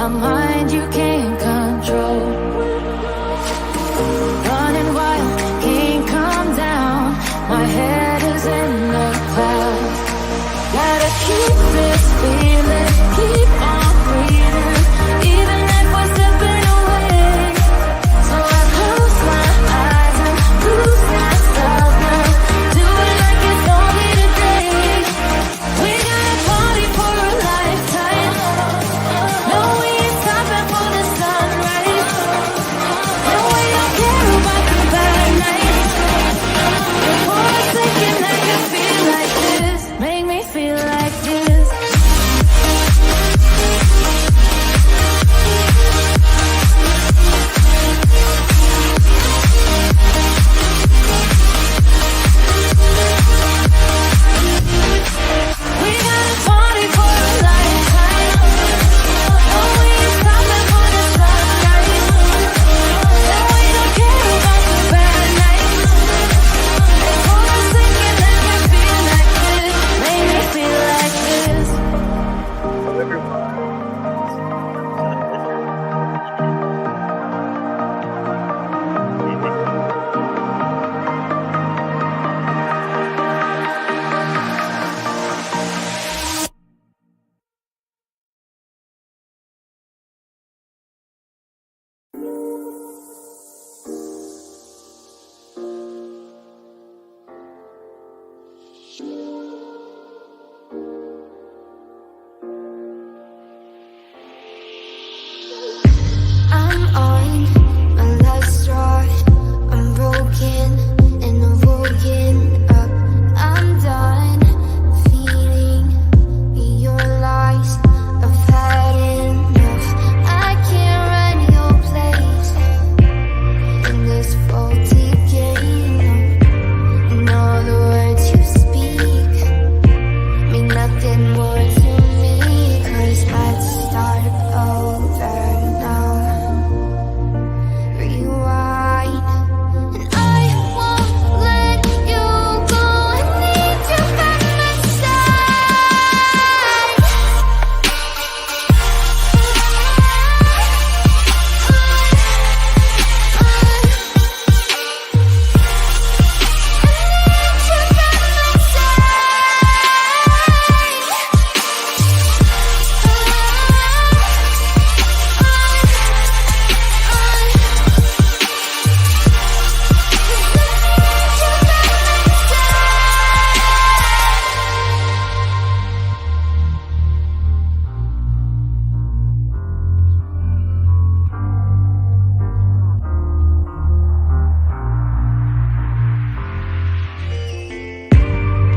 my mind you can't control. Running wild, can't calm down. My head is in the clouds. Gotta keep this feeling, keep on breathing, even if we're slipping away. So I close my eyes and lose myself now. Do it like it's only today. We got a party for a lifetime. No, we ain't stopping for the sunrise. No, we don't care about the bad nights. For a second I can feel like this. Make me feel like this. We got a party for a lifetime. No, we ain't stopping for the sunrise. No, we don't care about the bad nights. For a second I can feel like this. Make me feel like this. I'm on my last straw. I'm broken and I'm woken up. I'm done feeding your lies. I've had enough. I can't run your place in this faulty game. And all the words you speak mean nothing more to me. 'Cause let's start over now. Rewind. And I won't let you go. I need you by my side.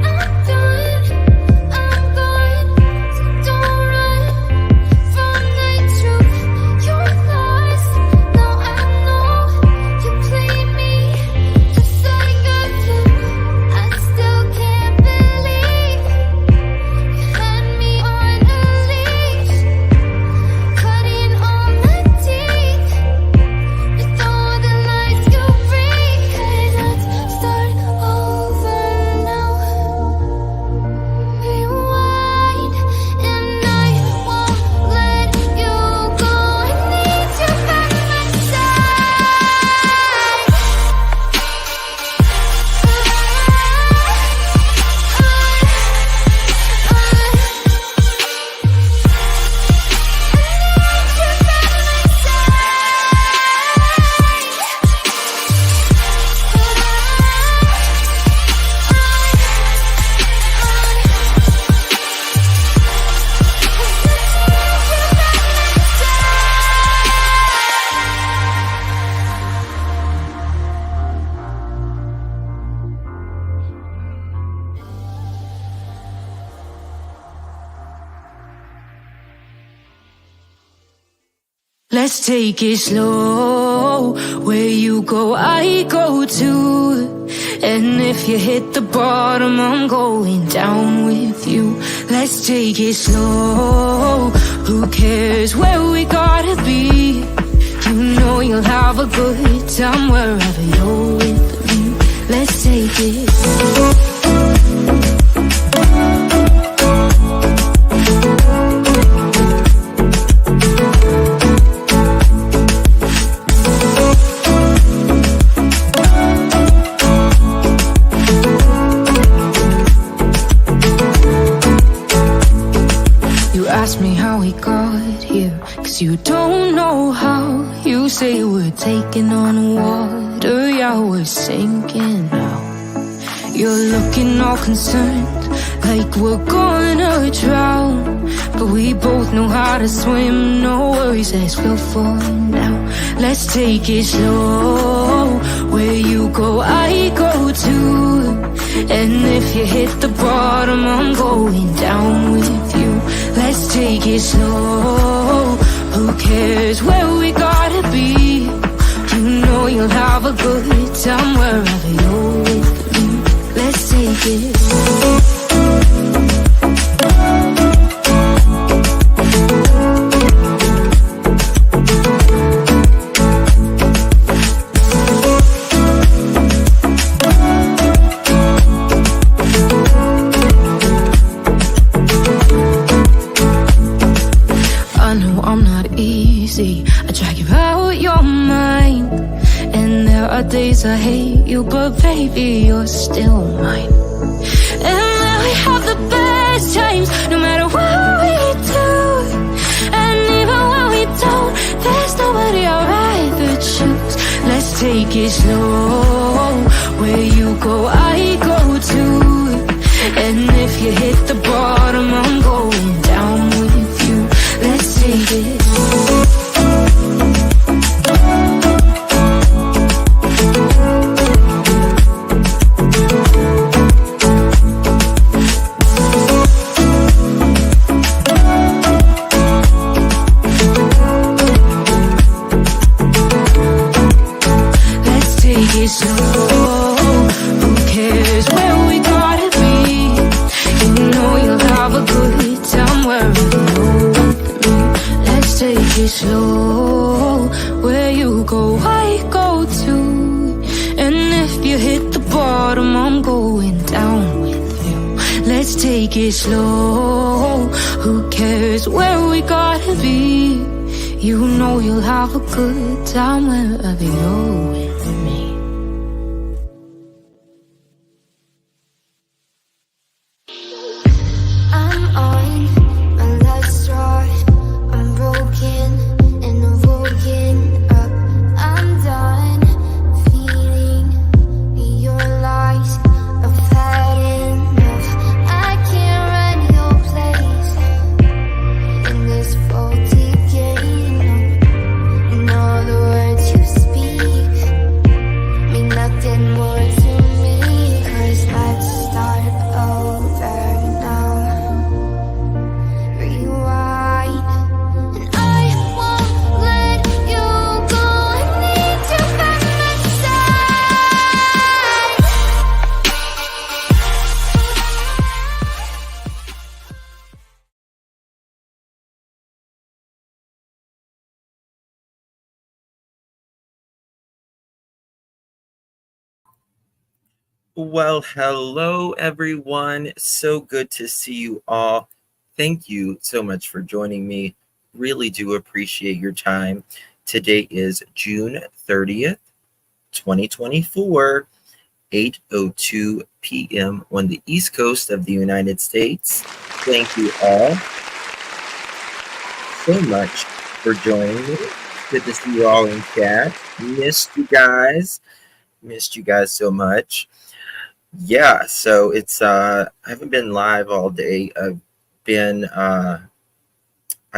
I'm done, I'm gone. Don't run from the truth. You're lost. Now I know you played me just like a flute. I still can't believe you had me on a leash, cutting all my teeth with all the lies you bring. 'Cause let's start over now. Rewind. And I won't let you go. I need you by my side. Let's take it slow. Where you go, I go too. And if you hit the bottom, I'm going down with you. Let's take it slow. Who cares where we gotta be? You know you'll have a good time wherever you're with me. Let's take it slow. here, 'cause you don't know how. You say we're taking on water, yeah, we're sinking now. You're looking all concerned, like we're gonna drown, but we both know how to swim. No worries, let's go for now. Let's take it slow. Where you go, I go too. And if you hit the bottom, I'm going down with you. Let's take it slow. Who cares where we gotta be? You know you'll have a good time wherever you're with me. Let's take it slow. I drag you out your mind, and there are days I hate you, but baby, you're still mine. And now we have the best times, no matter what we do. And even when we don't, there's nobody I'd rather choose. Let's take it slow. Where you go, I go too. And if you hit the bottom, I'm going down with you. Let's take it slow. Who cares where we gotta be? You know you'll have a good time wherever you're with me. Let's take it slow. Where you go, I go too. And if you hit the bottom, I'm going down with you. Let's take it slow. Who cares where we gotta be? You know you'll have a good time wherever you're with me. Well, hello, everyone. So good to see you all. Thank you so much for joining me. Really do appreciate your time. Today is June 30th, 2024, 8:02 p.m. on the East Coast of the United States. Thank you all so much for joining me. Good to see you all in chat. Missed you guys. Missed you guys so much. Yeah, so it's I haven't been live all day. I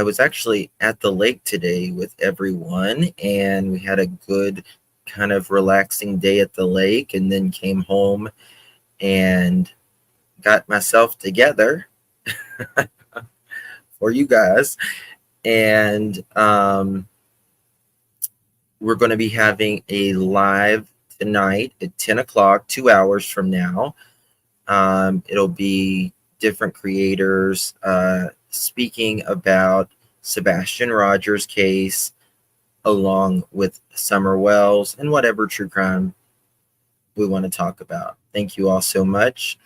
was actually at the lake today with everyone, and we had a good kind of relaxing day at the lake, and then came home and got myself together for you guys. And we're going to be having a live tonight at 10 o'clock, 2 hours from now. It'll be different creators speaking about Sebastian Rogers' case, along with Summer Wells and whatever true crime we want to talk about. Thank you all so much.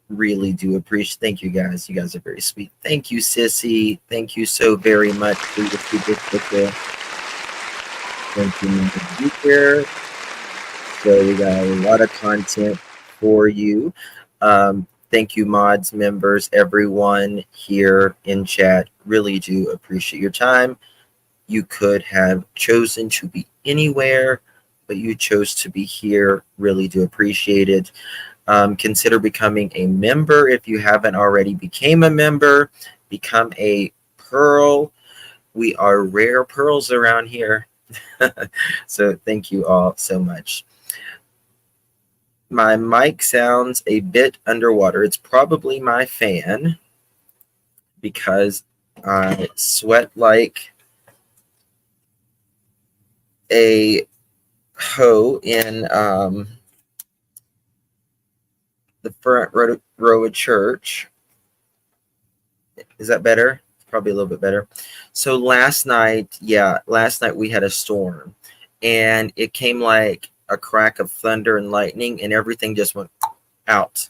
Really do appreciate. Thank you guys. You guys are very sweet. Thank you, Sissy. Thank you so very much for your super sticker. Thank you, Mr. So we got a lot of content for you. thank you, mods, members, everyone here in chat. Really do appreciate your time. You could have chosen to be anywhere, but you chose to be here. Really do appreciate it. Consider becoming a member if you haven't already became a member. Become a pearl. We are rare pearls around here. So thank you all so much. My mic sounds a bit underwater. It's probably my fan because I sweat like a hoe in the front row of church. Is that better? Probably a little bit better. So last night we had a storm, and it came like a crack of thunder and lightning, and everything just went out.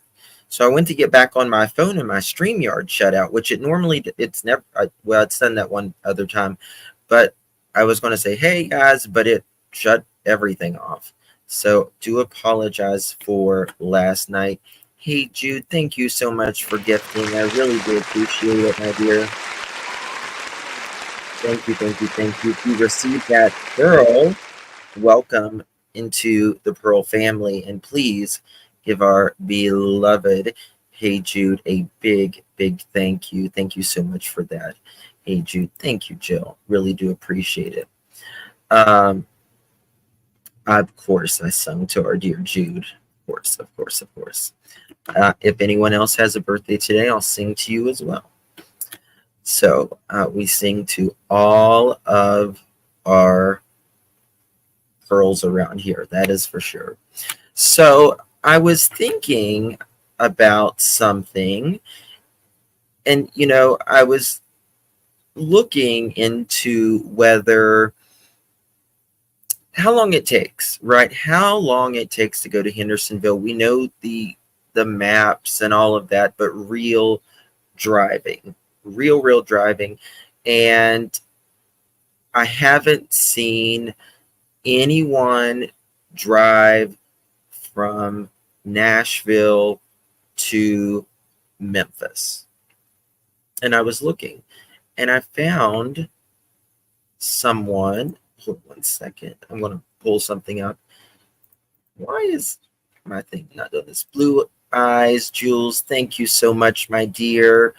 So I went to get back on my phone, and my StreamYard shut out, which it's never, well, it's done that one other time, but I was going to say, hey guys, but it shut everything off. So do apologize for last night. Hey Jude, thank you so much for gifting. I really do appreciate it, my dear. Thank you, thank you, thank you. If you received that pearl, welcome into the Pearl family, and please give our beloved Hey Jude a big, big thank you. Thank you so much for that. Hey Jude, thank you, Jill. Really do appreciate it. Of course, I sung to our dear Jude. Of course, of course, of course. If anyone else has a birthday today, I'll sing to you as well. So we sing to all of our pearls around here. That is for sure. So I was thinking about something, and I was looking into how long it takes, right? How long it takes to go to Hendersonville. We know the maps and all of that, but real driving. And I haven't seen anyone drive from Nashville to Memphis. And I was looking, and I found someone. Hold 1 second. I'm going to pull something up. Why is my thing not doing this? Blue Eyes, Jules, thank you so much, my dear,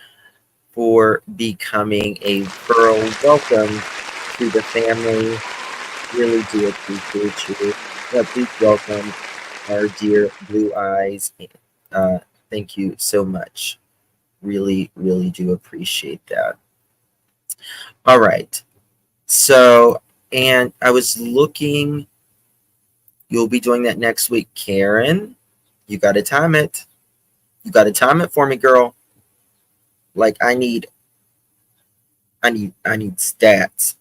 for becoming a pearl. Welcome to the family. Really do appreciate you. Please welcome our dear Blue Eyes. Thank you so much. Really, really do appreciate that. All right. So, and I was looking, you'll be doing that next week. Karen, you got to time it. You got to time it for me, girl. Like I need stats.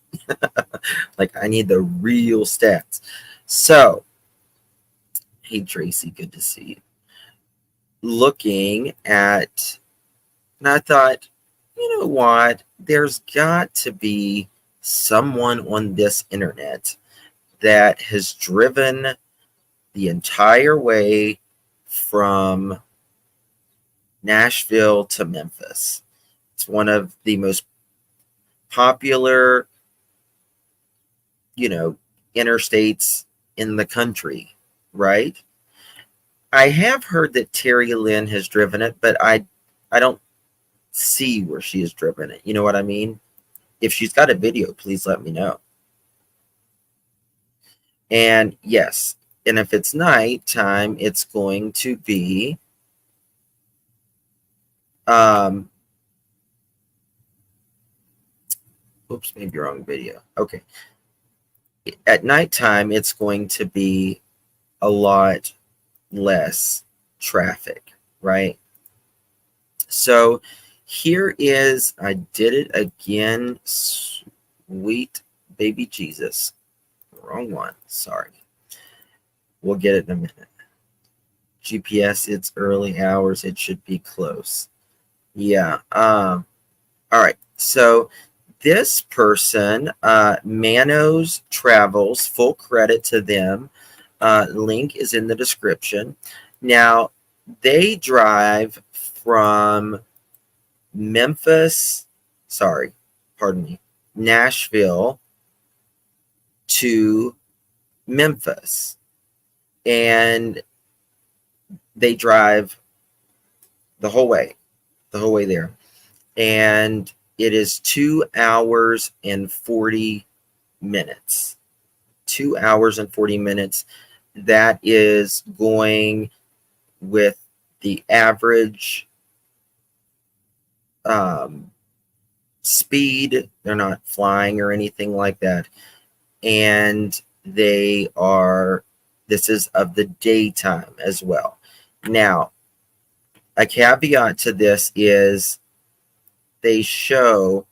Like I need the real stats. So, hey Tracy, good to see you. Looking at, and I thought, you know what? There's got to be someone on this internet that has driven the entire way from Nashville to Memphis. It's one of the most popular, interstates in the country, right? I have heard that Terry Lynn has driven it, but I don't see where she has driven it. You know what I mean? If she's got a video, please let me know. And yes, and if it's nighttime, it's going to be oops, maybe wrong video. Okay. At nighttime, it's going to be a lot less traffic, right? So here is, I did it again. Sweet baby Jesus. Wrong one. Sorry. We'll get it in a minute. GPS, it's early hours. It should be close. Yeah. All right. So this person, Manos Travels, full credit to them. Link is in the description. Now, they drive from Nashville to Memphis. And they drive the whole way there. And it is 2 hours and 40 minutes. 2 hours and 40 minutes. That is going with the average speed. They're not flying or anything like that. And this is of the daytime as well. Now, a caveat to this is they show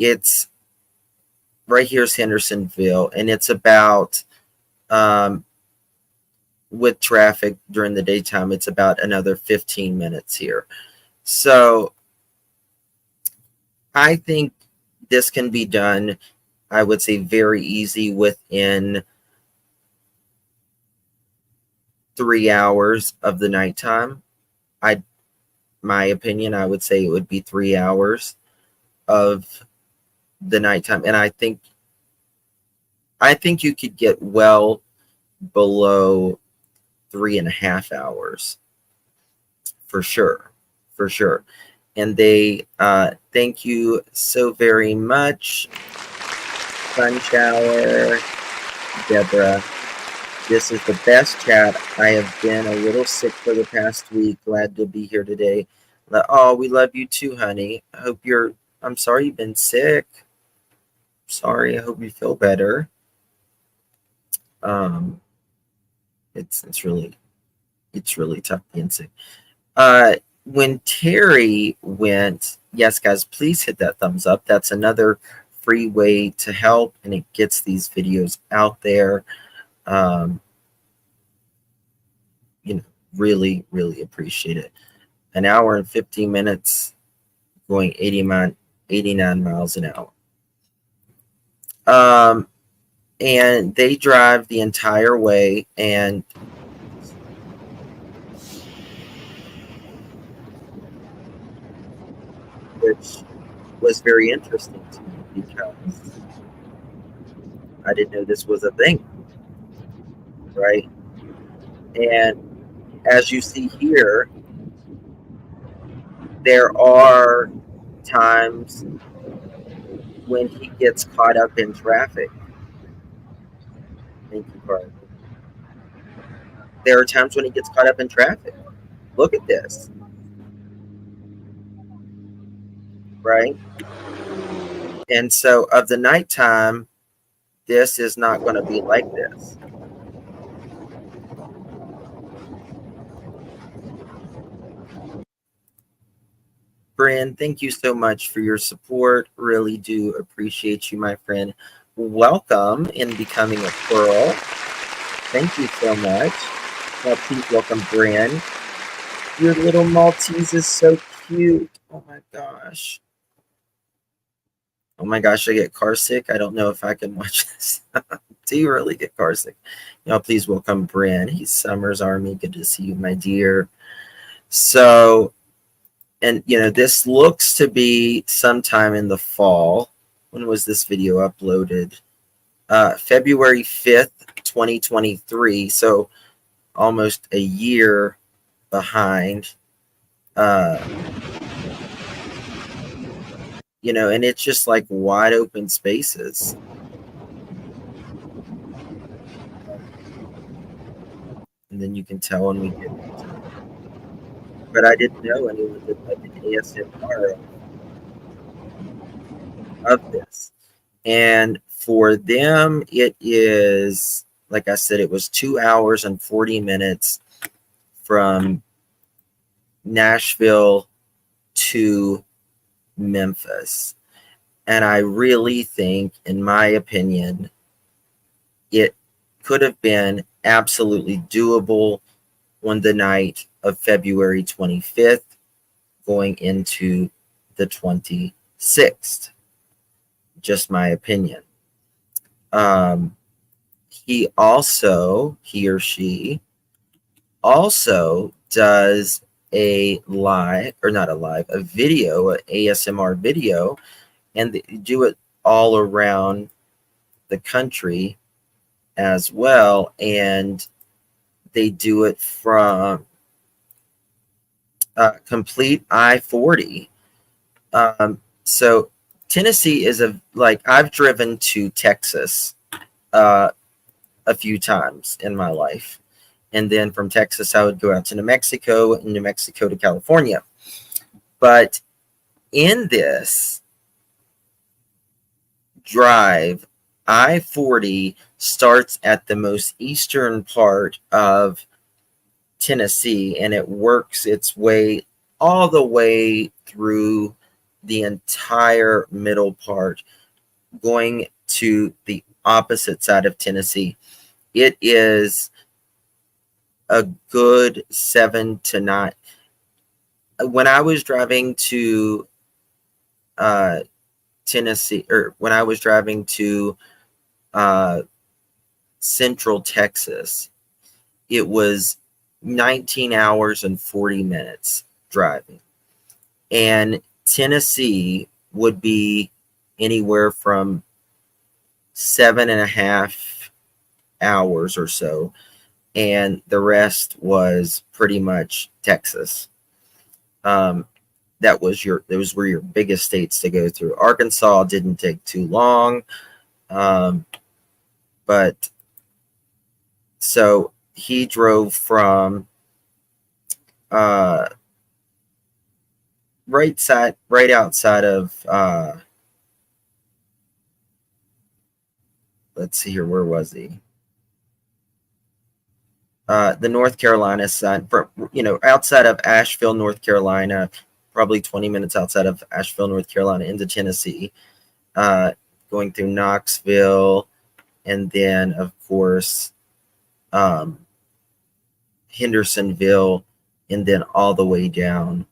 it's right here's Hendersonville, and it's about with traffic during the daytime, it's about another 15 minutes here. So I think this can be done, I would say, very easy within 3 hours of the nighttime. My opinion, I would say it would be 3 hours of the nighttime. And I think you could get well below 3.5 hours for sure. And they thank you so very much, Sun Shower, Deborah. This is the best chat. I have been a little sick for the past week. Glad to be here today. Oh, we love you too, honey. I'm sorry you've been sick. Sorry. I hope you feel better. It's really tough being sick. When Terry went, yes, guys, please hit that thumbs up. That's another free way to help, and it gets these videos out there. Really, really appreciate it. An hour and 15 minutes going 89 miles an hour. And they drive the entire way, and which was very interesting to me because I didn't know this was a thing, right? And as you see here, there are times when he gets caught up in traffic. Thank you, Carl. There are times when he gets caught up in traffic. Look at this. Right? And so of the nighttime, this is not going to be like this. Bryn, thank you so much for your support. Really do appreciate you, my friend. Welcome in becoming a Pearl. Thank you so much. Well, please welcome Bryn. Your little Maltese is so cute. Oh my gosh. Oh my gosh, I get car sick. I don't know if I can watch this. Do you really get car sick? Please welcome Bryn. He's Summer's Army. Good to see you, my dear. So, and this looks to be sometime in the fall. When was this video uploaded? February 5th, 2023. So almost a year behind. And it's just like wide open spaces. And then you can tell when we get into it. But I didn't know anyone did like an ASMR of this. And for them, it is, like I said, it was 2 hours and 40 minutes from Nashville to Memphis. And I really think, in my opinion, it could have been absolutely doable on the night of February 25th, going into the 26th. Just my opinion. He or she also does a live, or not a live, a video, a ASMR video, and they do it all around the country as well. And they do it from complete I-40. So Tennessee is I've driven to Texas uh, a few times in my life. And then from Texas, I would go out to New Mexico, and New Mexico to California. But in this drive, I-40 starts at the most eastern part of Tennessee, and it works its way all the way through the entire middle part, going to the opposite side of Tennessee. It is a good 7 to 9. When I was driving to Tennessee, or when I was driving to Central Texas, it was 19 hours and 40 minutes driving. And Tennessee would be anywhere from 7.5 hours or so. And the rest was pretty much Texas. Those were your biggest states to go through. Arkansas didn't take too long. But so he drove from right outside of let's see here, where was he? The North Carolina side, outside of Asheville, North Carolina, probably 20 minutes outside of Asheville, North Carolina, into Tennessee, going through Knoxville, and then, of course, Hendersonville, and then all the way down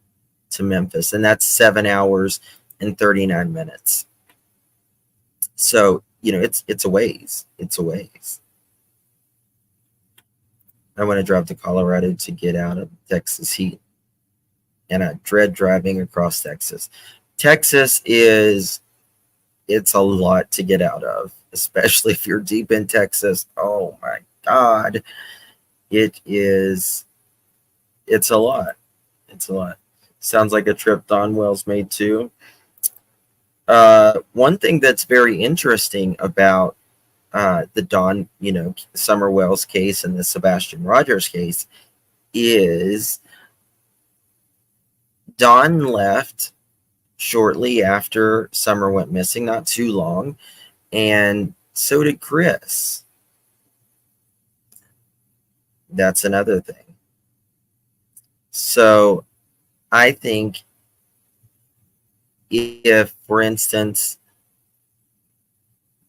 to Memphis. And that's 7 hours and 39 minutes. So, it's a ways. It's a ways. I want to drive to Colorado to get out of Texas heat. And I dread driving across Texas. Texas it's a lot to get out of, especially if you're deep in Texas. Oh my God. It's a lot. It's a lot. Sounds like a trip Don Wells made too. One thing that's very interesting about the Don, Summer Wells case and the Sebastian Rogers case is Don left shortly after Summer went missing, not too long, and so did Chris. That's another thing. So I think if, for instance,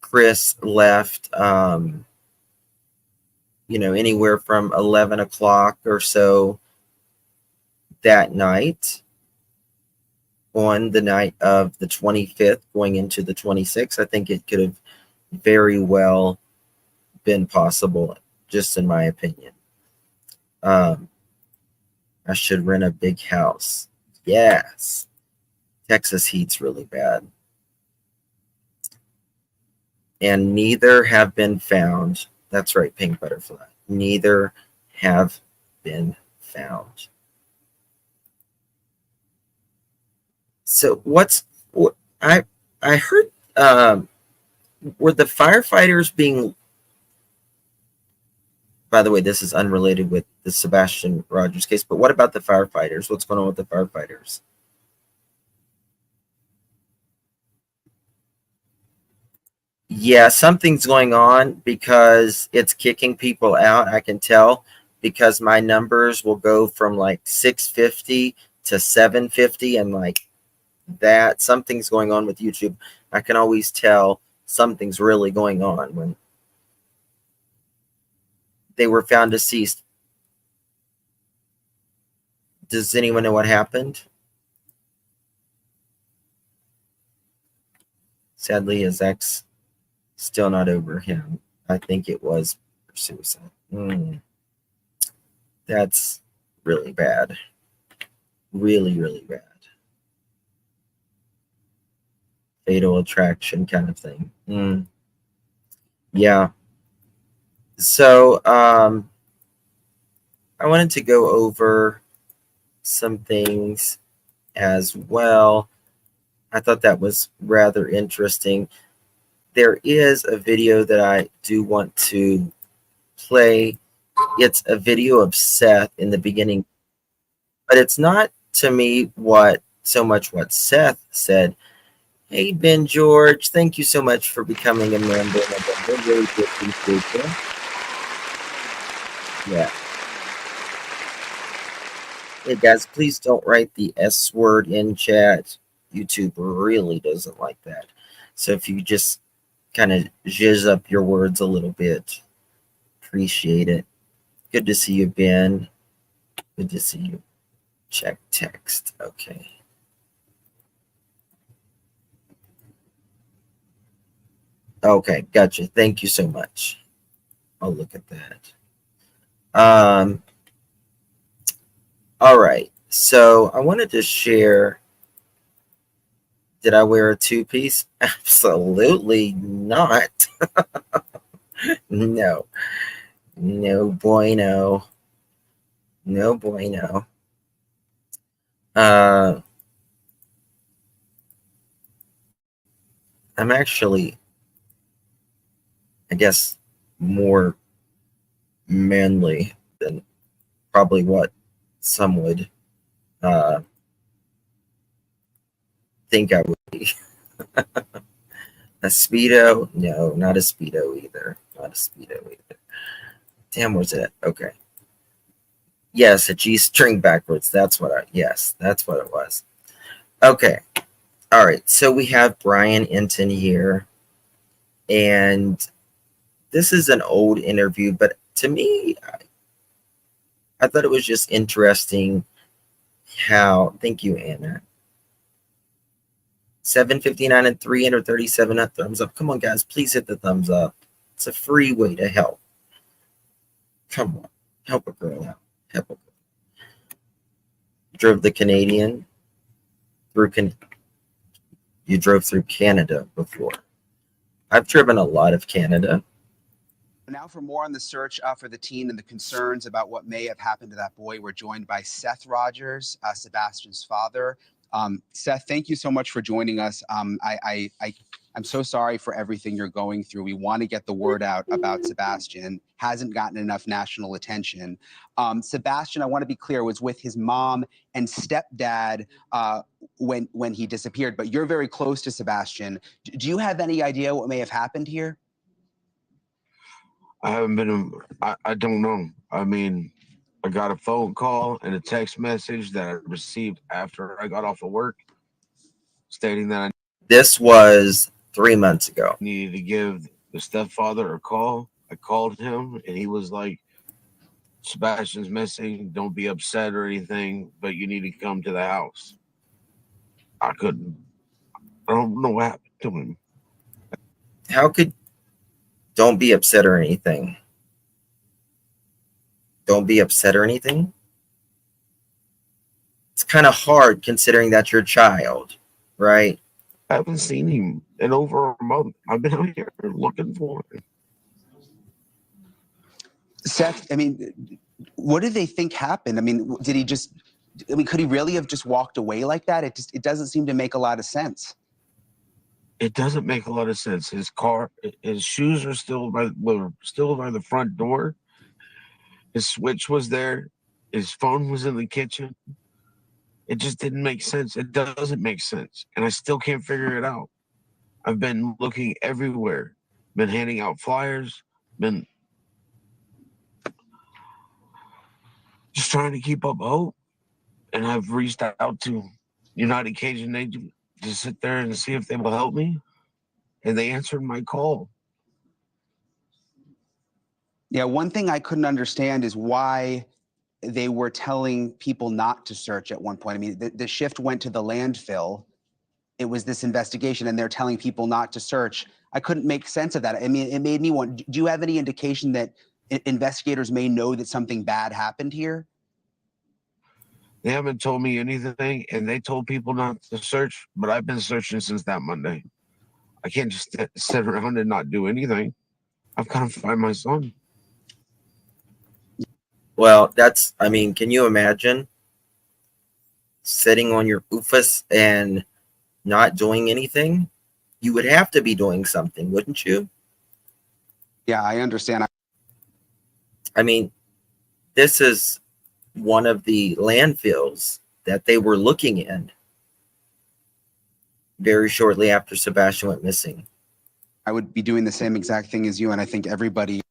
Chris left, anywhere from 11 o'clock or so that night, on the night of the 25th going into the 26th, I think it could have very well been possible, just in my opinion. I should rent a big house. Yes. Texas heat's really bad. And neither have been found. That's right, Pink Butterfly. Neither have been found. So I heard, were the firefighters being, by the way, this is unrelated with the Sebastian Rogers case, but what about the firefighters? What's going on with the firefighters? Yeah, something's going on because it's kicking people out. I can tell, because my numbers will go from like 650 to 750, and like that, something's going on with YouTube. I can always tell something's really going on when they were found deceased. Does anyone know what happened? Sadly, his ex still not over him. I think it was suicide. That's really bad. Really, really rad. Fatal attraction kind of thing. Yeah. So I wanted to go over some things as well. I thought that was rather interesting. There is a video that I do want to play. It's a video of Seth in the beginning, but it's not to me so much what Seth said. Hey Ben George, thank you so much for becoming a member. I really do appreciate you. Yeah. Hey guys, please don't write the S word in chat. YouTube really doesn't like that. So if you just kind of zhizz up your words a little bit, appreciate it. Good to see you, Ben. Good to see you. Check text. Okay. Okay, gotcha. Thank you so much. I'll look at that. All right. So I wanted to share. Did I wear a two-piece? Absolutely not. No. No bueno. No bueno. I'm actually, I guess, more manly than probably what some would think I would be. A Speedo? No, not a Speedo either. Not a Speedo either. Damn, where's it? Okay. Yes, a G string backwards. That's what it was. Okay. All right. So we have Brian Enton here. And this is an old interview, but to me, I thought it was just interesting how, thank you, Anna. 759 and 337 thumbs up. Come on, guys, please hit the thumbs up. It's a free way to help. Come on, help a girl out. Help a girl. Drove the Canadian through. You drove through Canada before. I've driven a lot of Canada. Now for more on the search for the teen and the concerns about what may have happened to that boy, we're joined by Seth Rogers, Sebastian's father. Seth, thank you so much for joining us. I'm so sorry for everything you're going through. We want to get the word out about Sebastian. Hasn't gotten enough national attention. Sebastian, I want to be clear, was with his mom and stepdad when he disappeared, but you're very close to Sebastian. Do you have any idea what may have happened here? I haven't been, I don't know. I mean, I got a phone call and a text message that I received after I got off of work stating that This was 3 months ago. I needed to give the stepfather a call. I called him and he was like, Sebastian's missing. Don't be upset or anything, but you need to come to the house. I don't know what happened to him. How could, don't be upset or anything. Don't be upset or anything. It's kind of hard considering that's your child, right? I haven't seen him in over a month. I've been out here looking for him. Seth, I mean, what do they think happened? I mean, could he really have just walked away like that? It doesn't seem to make a lot of sense. It doesn't make a lot of sense. His shoes are still by the front door. His switch was there. His phone was in the kitchen. It just didn't make sense. It doesn't make sense. And I still can't figure it out. I've been looking everywhere, been handing out flyers, been just trying to keep up hope. And I've reached out to United Cajun Aid to sit there and see if they will help me. And they answered my call. Yeah, one thing I couldn't understand is why they were telling people not to search at one point. I mean, the shift went to the landfill. It was this investigation, and they're telling people not to search. I couldn't make sense of that. I mean, it made me want, do you have any indication that investigators may know that something bad happened here? They haven't told me anything, and they told people not to search, but I've been searching since that Monday. I can't just sit around and not do anything. I've got to find my son. Well, I mean, can you imagine sitting on your oofus and not doing anything? You would have to be doing something, wouldn't you? Yeah, I understand. I mean, this is one of the landfills that they were looking in very shortly after Sebastian went missing. I would be doing the same exact thing as you, and I think everybody.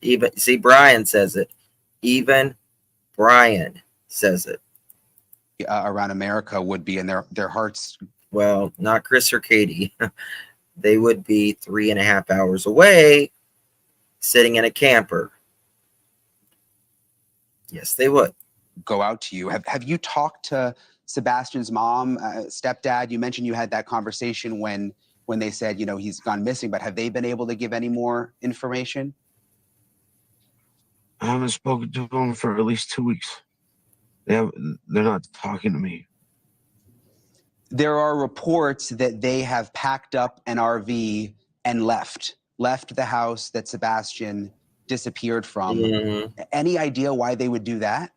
Even see, Brian says it. Even Brian says it. Around America would be, and their hearts. Well, not Chris or Katie. They would be 3.5 hours away, sitting in a camper. Yes, they would. Go out to you. Have you talked to Sebastian's mom, stepdad? You mentioned you had that conversation when they said, you know, he's gone missing, but have they been able to give any more information? I haven't spoken to them for at least 2 weeks. They're not talking to me. There are reports that they have packed up an RV and left the house that Sebastian disappeared from. Mm-hmm. Any idea why they would do that?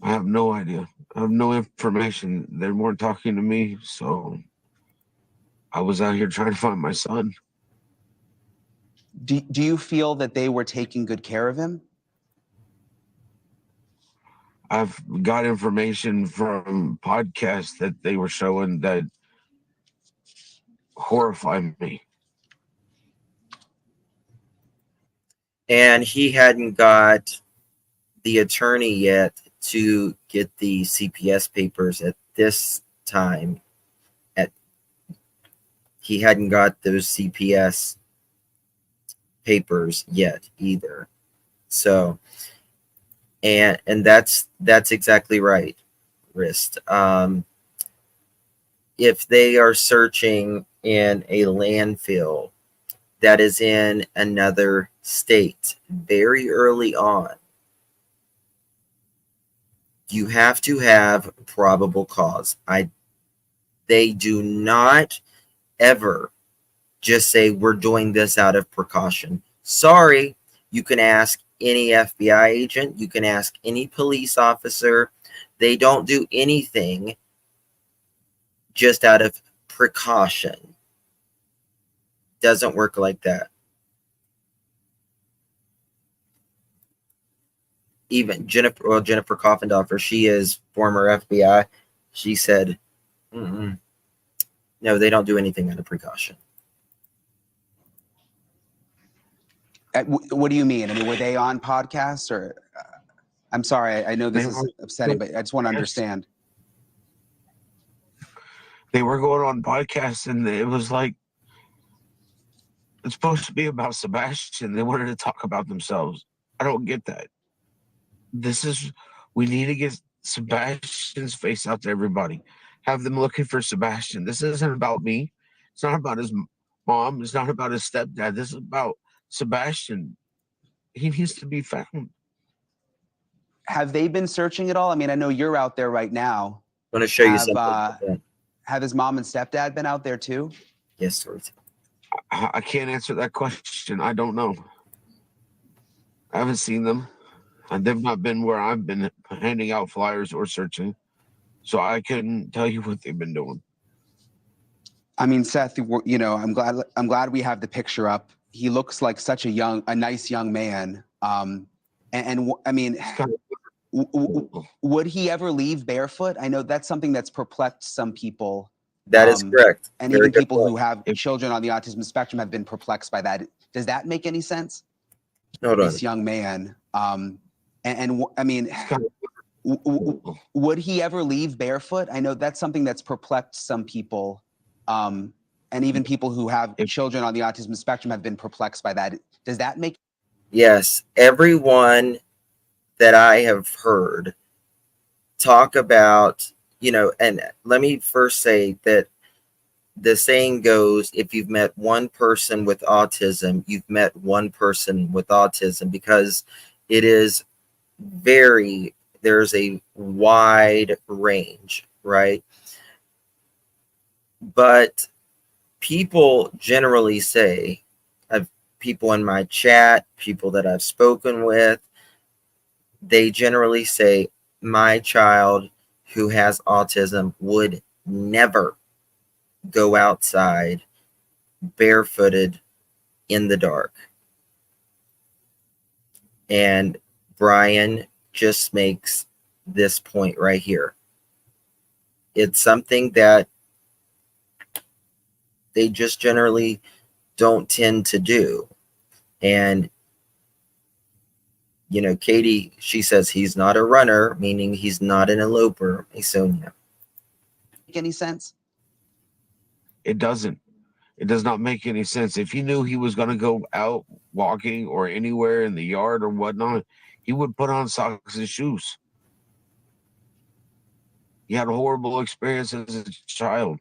I have no idea. I have no information. They weren't talking to me, so I was out here trying to find my son. Do you feel that they were taking good care of him? I've got information from podcasts that they were showing that horrify me. And he hadn't got the attorney yet to get the CPS papers at this time. He hadn't got those CPS papers yet either. So, and that's exactly right, Rist. If they are searching in a landfill that is in another state very early on, you have to have probable cause. They do not ever just say we're doing this out of precaution. Sorry, you can ask any FBI agent, you can ask any police officer. They don't do anything just out of precaution. Doesn't work like that. Even Jennifer Coffendorfer, she is former FBI. She said, no, they don't do anything out of precaution. What do you mean? I mean, were they on podcasts or? I'm sorry, I know this is upsetting, but I just want to understand. They were going on podcasts, and it was like, it's supposed to be about Sebastian. They wanted to talk about themselves. I don't get that. We need to get Sebastian's face out to everybody. Have them looking for Sebastian. This isn't about me. It's not about his mom. It's not about his stepdad. This is about Sebastian. He needs to be found. Have they been searching at all? I mean, I know you're out there right now. I'm going to show you something. Have his mom and stepdad been out there too? Yes, sorry. I can't answer that question. I don't know. I haven't seen them. And they've not been where I've been handing out flyers or searching. So I couldn't tell you what they've been doing. I mean, Seth, you know, I'm glad we have the picture up. He looks like such a nice young man. And I mean, would he ever leave barefoot? I know that's something that's perplexed some people. That is correct. And even people who have children on the autism spectrum have been perplexed by that. Does that make any sense? Hold on. This young man. And I mean, would he ever leave barefoot? I know that's something that's perplexed some people. And even people who have children on the autism spectrum have been perplexed by that. Does that make? Yes. Everyone that I have heard talk about, you know, and let me first say that the saying goes, if you've met one person with autism, you've met one person with autism, because it is very, there's a wide range, right? But people generally say, I've people in my chat, people that I've spoken with, they generally say, my child who has autism would never go outside barefooted in the dark. And Brian just makes this point right here. It's something that they just generally don't tend to do. And, you know, Katie, she says he's not a runner, meaning he's not an eloper. Hey, Sonia. Make any sense? It doesn't. It does not make any sense. If he knew he was going to go out walking or anywhere in the yard or whatnot, he would put on socks and shoes. He had a horrible experience as a child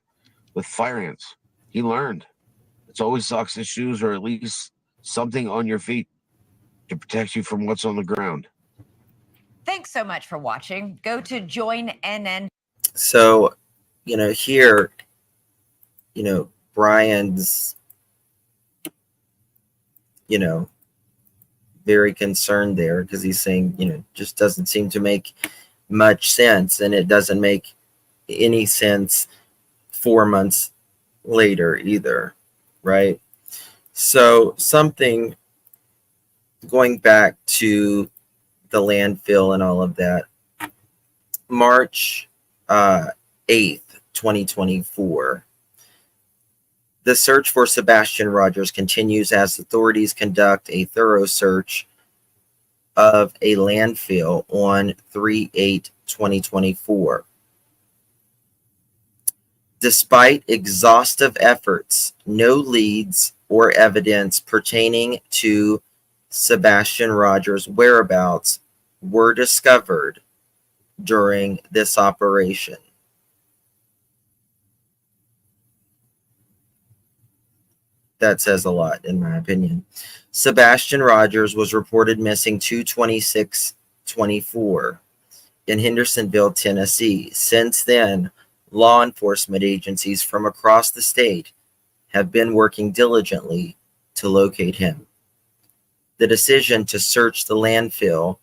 with fire ants. He learned it's always socks and shoes, or at least something on your feet to protect you from what's on the ground. Thanks so much for watching. Go to join.nn. So, you know, here, you know, Brian's, you know, very concerned there because he's saying, you know, just doesn't seem to make much sense. And it doesn't make any sense 4 months later either, right? So something going back to the landfill and all of that, March 8th, 2024. The search for Sebastian Rogers continues as authorities conduct a thorough search of a landfill on 3/8/2024. Despite exhaustive efforts, no leads or evidence pertaining to Sebastian Rogers' whereabouts were discovered during this operation. That says a lot, in my opinion. Sebastian Rogers was reported missing 2/26/24 in Hendersonville, Tennessee. Since then, law enforcement agencies from across the state have been working diligently to locate him. The decision to search the landfill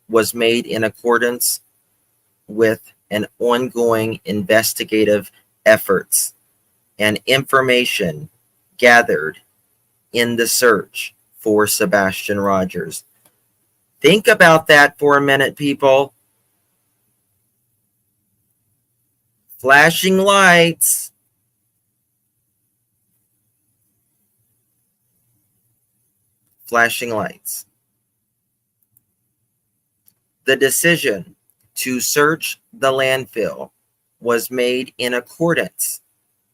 was made in accordance with an ongoing investigative efforts and information gathered in the search for Sebastian Rogers. Think about that for a minute, people. Flashing lights. Flashing lights. The decision to search the landfill was made in accordance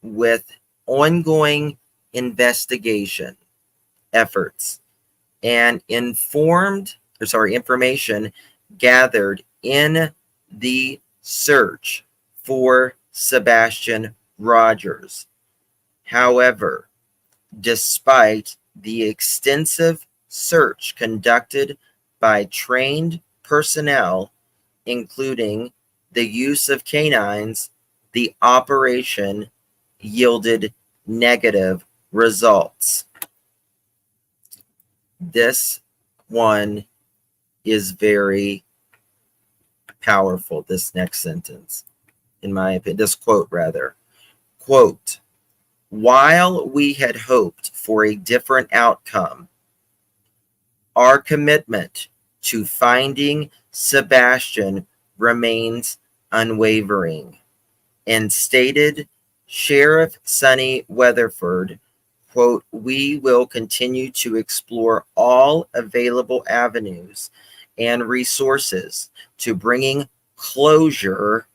with ongoing investigation efforts and information gathered in the search for Sebastian Rogers. However, despite the extensive search conducted by trained personnel, including the use of canines, the operation yielded negative results. This one is very powerful, this next sentence, in my opinion, this quote rather. Quote, while we had hoped for a different outcome, our commitment to finding Sebastian remains unwavering, and stated Sheriff Sonny Weatherford, quote, we will continue to explore all available avenues and resources to bringing closure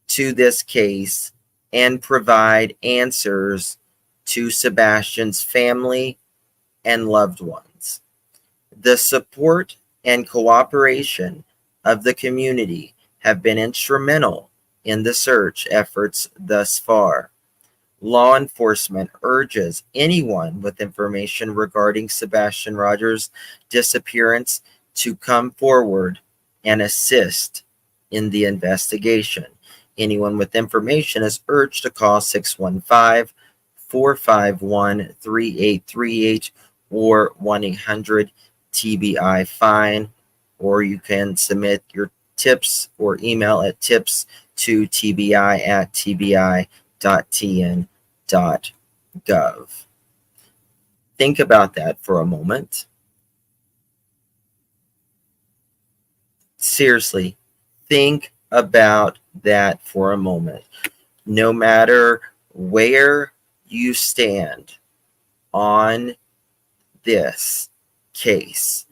to this case and provide answers to Sebastian's family and loved ones. The support and cooperation of the community have been instrumental in the search efforts thus far. Law enforcement urges anyone with information regarding Sebastian Rogers' disappearance to come forward and assist in the investigation. Anyone with information is urged to call 615-451-3838 or 1-800-TBI-FINE, or you can submit your tips or email at tips to tbi@tbi.tn.gov. Think about that for a moment. Seriously, think about that for a moment. No matter where you stand on this case,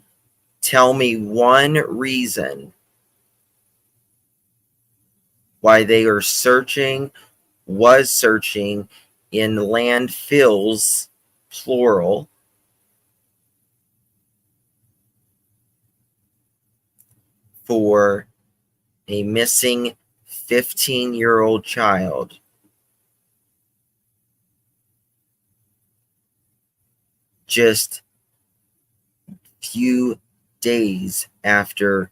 tell me one reason why they are was searching in landfills, plural, for a missing 15-year-old child. Just few days after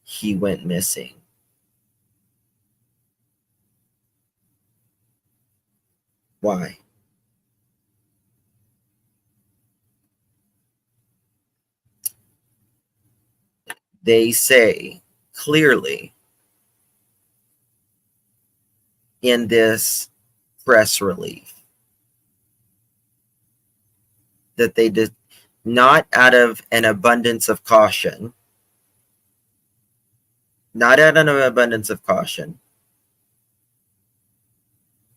he went missing. Why? They say clearly in this press release that they did not out of an abundance of caution,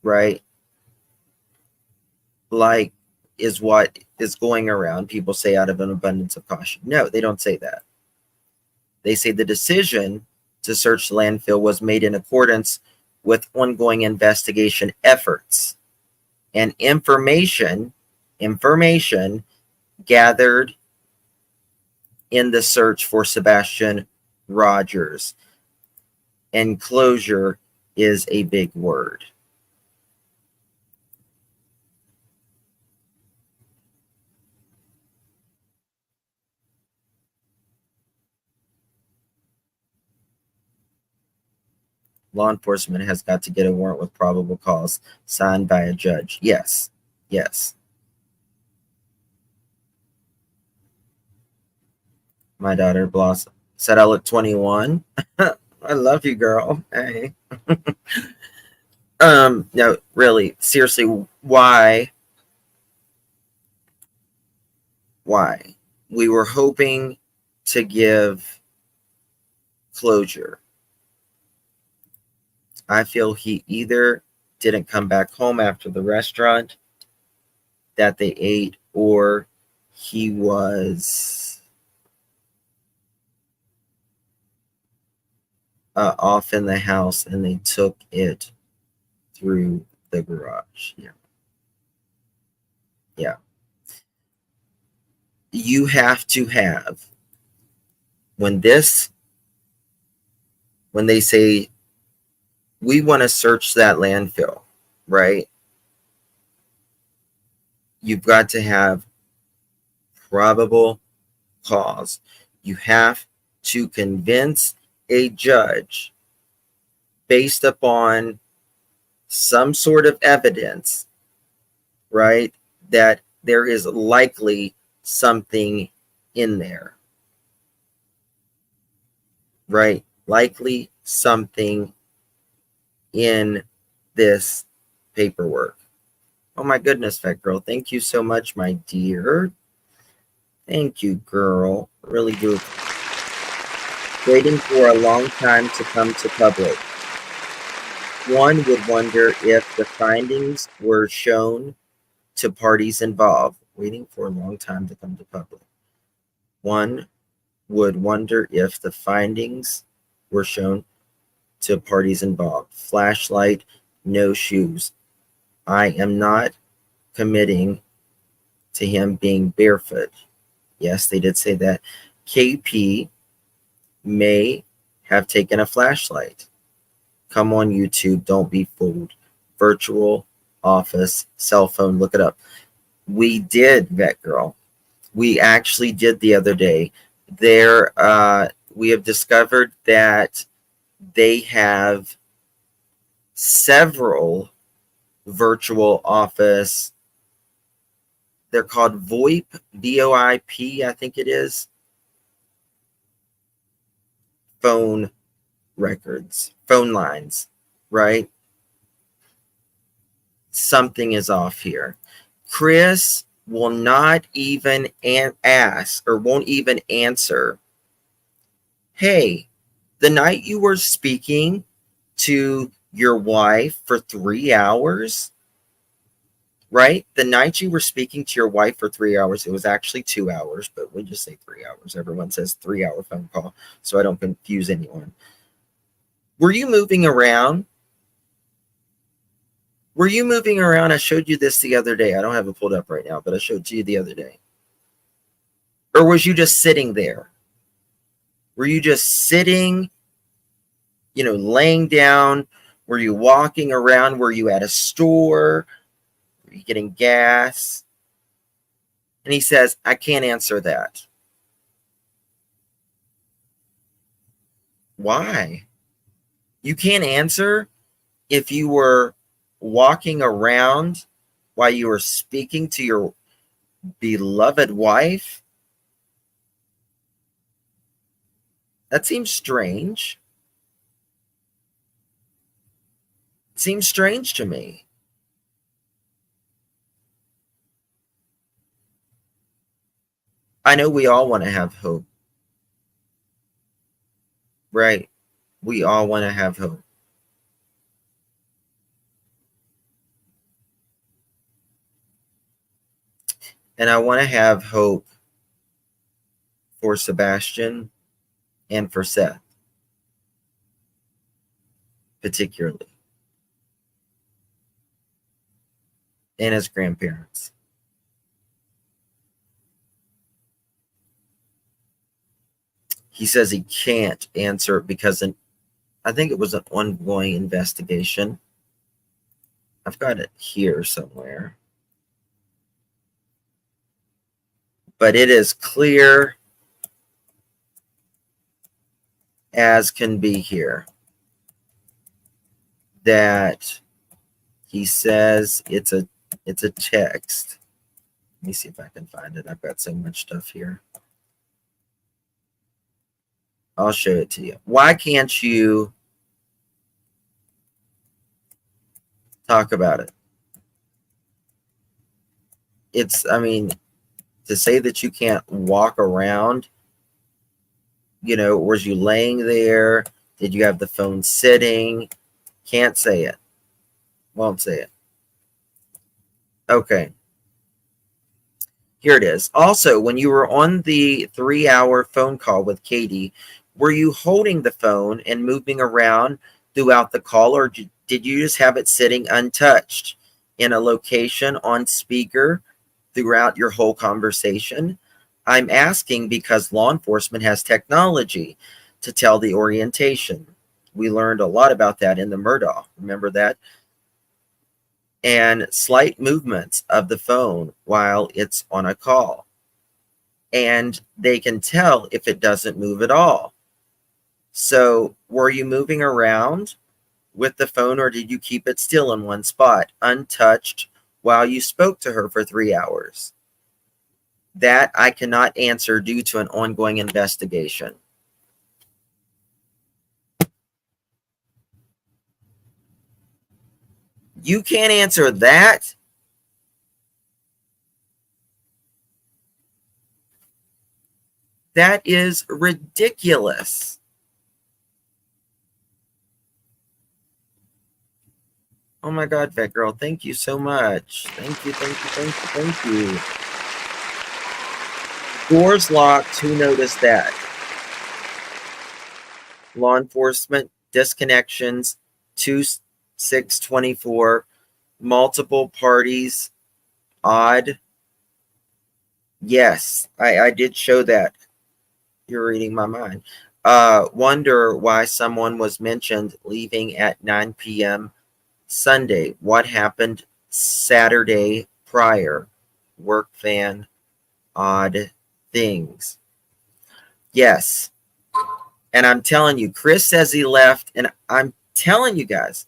right? Like is what is going around. People say out of an abundance of caution. No, they don't say that. They say the decision to search the landfill was made in accordance with ongoing investigation efforts and information gathered in the search for Sebastian Rogers. And closure is a big word. Law enforcement has got to get a warrant with probable cause signed by a judge. Yes. Yes. My daughter Blossom said I look 21. I love you, girl. Hey. No, really, seriously, why? We were hoping to give closure. I feel he either didn't come back home after the restaurant that they ate, or he was off in the house and they took it through the garage. Yeah. You have to have, when they say we want to search that landfill, right? You've got to have probable cause. You have to convince a judge based upon some sort of evidence, right, that there is likely something in there, right? Likely something in this paperwork. Oh my goodness, Fat Girl. Thank you so much, my dear. Thank you, girl. Really do. Waiting for a long time to come to public. One would wonder if the findings were shown to parties involved. Waiting for a long time to come to public. One would wonder if the findings were shown to parties involved. Flashlight, no shoes. I am not committing to him being barefoot. Yes, they did say that. KP may have taken a flashlight. Come on, YouTube. Don't be fooled. Virtual office, cell phone. Look it up. We did, Vet Girl. We actually did the other day. There we have discovered that they have several virtual office. They're called VoIP, VoIP, I think it is. Phone records, phone lines, right? Something is off here. Chris will not even ask or won't even answer. Hey, the night you were speaking to your wife for 3 hours, right? The night you were speaking to your wife for 3 hours, it was actually 2 hours, but we just say 3 hours. Everyone says 3-hour phone call, so I don't confuse anyone. Were you moving around? Were you moving around? I showed you this the other day. I don't have it pulled up right now, but I showed it to you the other day. Or was you just sitting there? Were you just sitting, laying down? Were you walking around? Were you at a store? Were you getting gas? And he says, I can't answer that. Why? You can't answer if you were walking around while you were speaking to your beloved wife? That seems strange. It seems strange to me. I know we all want to have hope. Right? We all want to have hope. And I want to have hope for Sebastian and for Seth, particularly, and his grandparents. He says he can't answer because I think it was an ongoing investigation. I've got it here somewhere. But it is clear as can be here that he says it's a text. Let me see if I can find it. I've got so much stuff here. I'll show it to you. Why can't you talk about it? To say that you can't walk around, was you laying there? Did you have the phone sitting? Can't say it. Won't say it. Okay. Here it is. Also, when you were on the 3-hour phone call with Katie, were you holding the phone and moving around throughout the call, or did you just have it sitting untouched in a location on speaker throughout your whole conversation? I'm asking because law enforcement has technology to tell the orientation. We learned a lot about that in the Murdaugh. Remember that? And slight movements of the phone while it's on a call. And they can tell if it doesn't move at all. So were you moving around with the phone, or did you keep it still in one spot, untouched, while you spoke to her for 3 hours? That I cannot answer due to an ongoing investigation. You can't answer that? That is ridiculous. Oh my God, Vet Girl, thank you so much. Thank you, thank you, thank you, thank you. Doors locked, who noticed that? Law enforcement, disconnections, 2624, multiple parties, odd. Yes, I did show that. You're reading my mind. Wonder why someone was mentioned leaving at 9 p.m. Sunday. What happened Saturday prior? Work van, odd things. Yes. And I'm telling you, Chris says he left, and I'm telling you guys,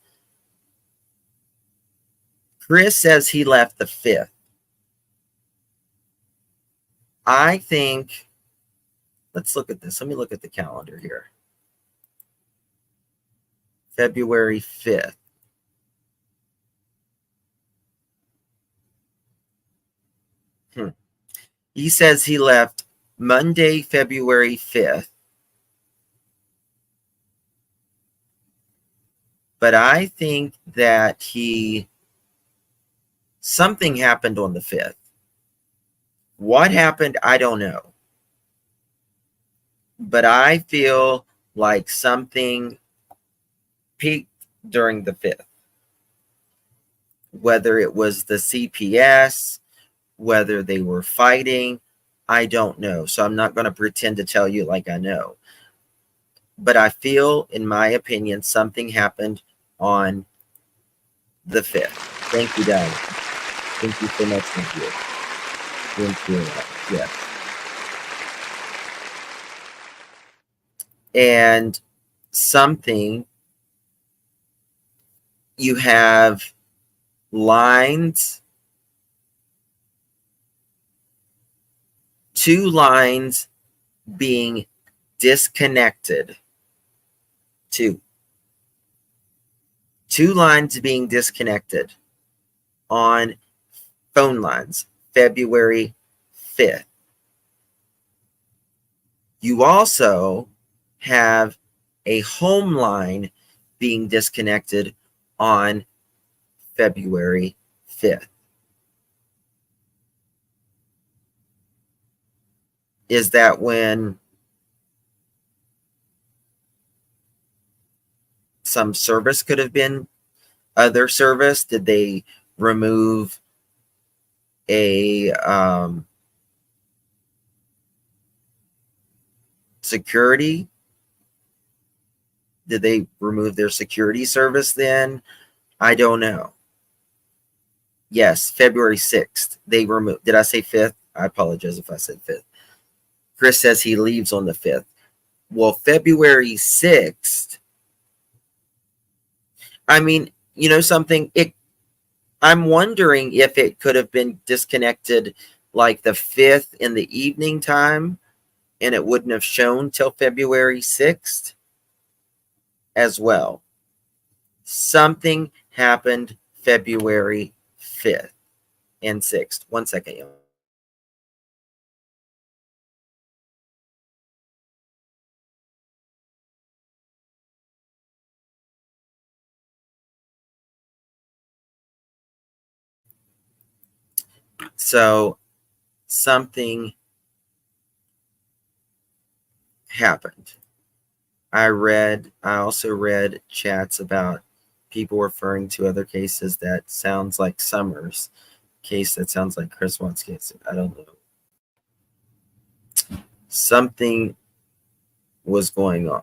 Chris says he left the 5th. I think, let's look at this. Let me look at the calendar here. February 5th. He says he left Monday, February 5th. But I think that something happened on the 5th. What happened, I don't know. But I feel like something peaked during the 5th. Whether it was the CPS, whether they were fighting, I don't know. So I'm not going to pretend to tell you like I know. But I feel, in my opinion, something happened on the 5th. Thank you, Diane. Thank you so much. Thank you. Thank you. Yes. And something, you have lines, 2 lines being disconnected. 2 lines being disconnected on phone lines, February 5th. You also have a home line being disconnected on February 5th. Is that when some service could have been other service? Did they remove a security? Did they remove their security service then? I don't know. Yes, February 6th. They removed. Did I say 5th? I apologize if I said 5th. Chris says he leaves on the 5th. Well, February 6th, I mean, you know something? I'm wondering if it could have been disconnected like the 5th in the evening time, and it wouldn't have shown till February 6th as well. Something happened February 5th and 6th. 1 second, y'all. So something happened. I also read chats about people referring to other cases that sounds like Summer's case, that sounds like Chris Watt's case. I don't know. Something was going on.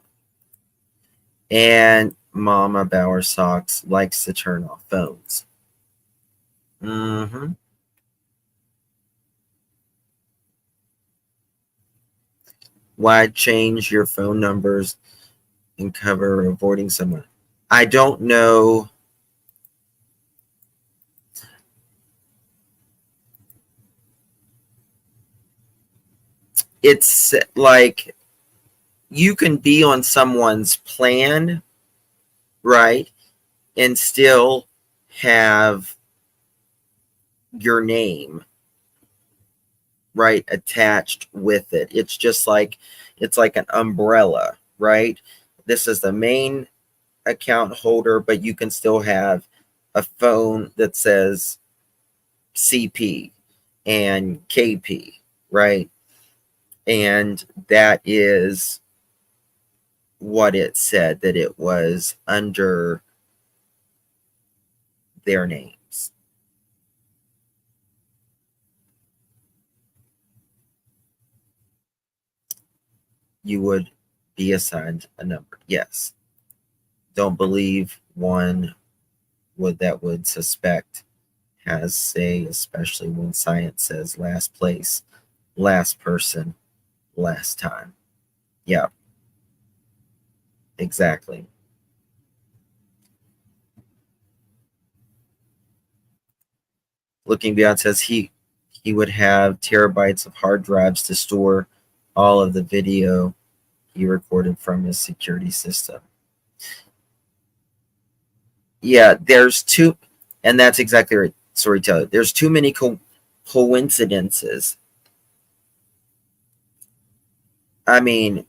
And Mama Bauer Socks likes to turn off phones. Why change your phone numbers and cover avoiding someone? I don't know. It's like you can be on someone's plan, right, and still have your name, right, attached with it. It's just like, it's like an umbrella, right? This is the main account holder, but you can still have a phone that says CP and KP, right? And that is what it said, that it was under their names. You would be assigned a number. Yes. Don't believe one would suspect has say, especially when science says last place, last person, last time. Yeah. Exactly. Looking Beyond says he would have terabytes of hard drives to store all of the video he recorded from his security system. Yeah, there's two, and that's exactly right, Storyteller. There's too many coincidences. I mean,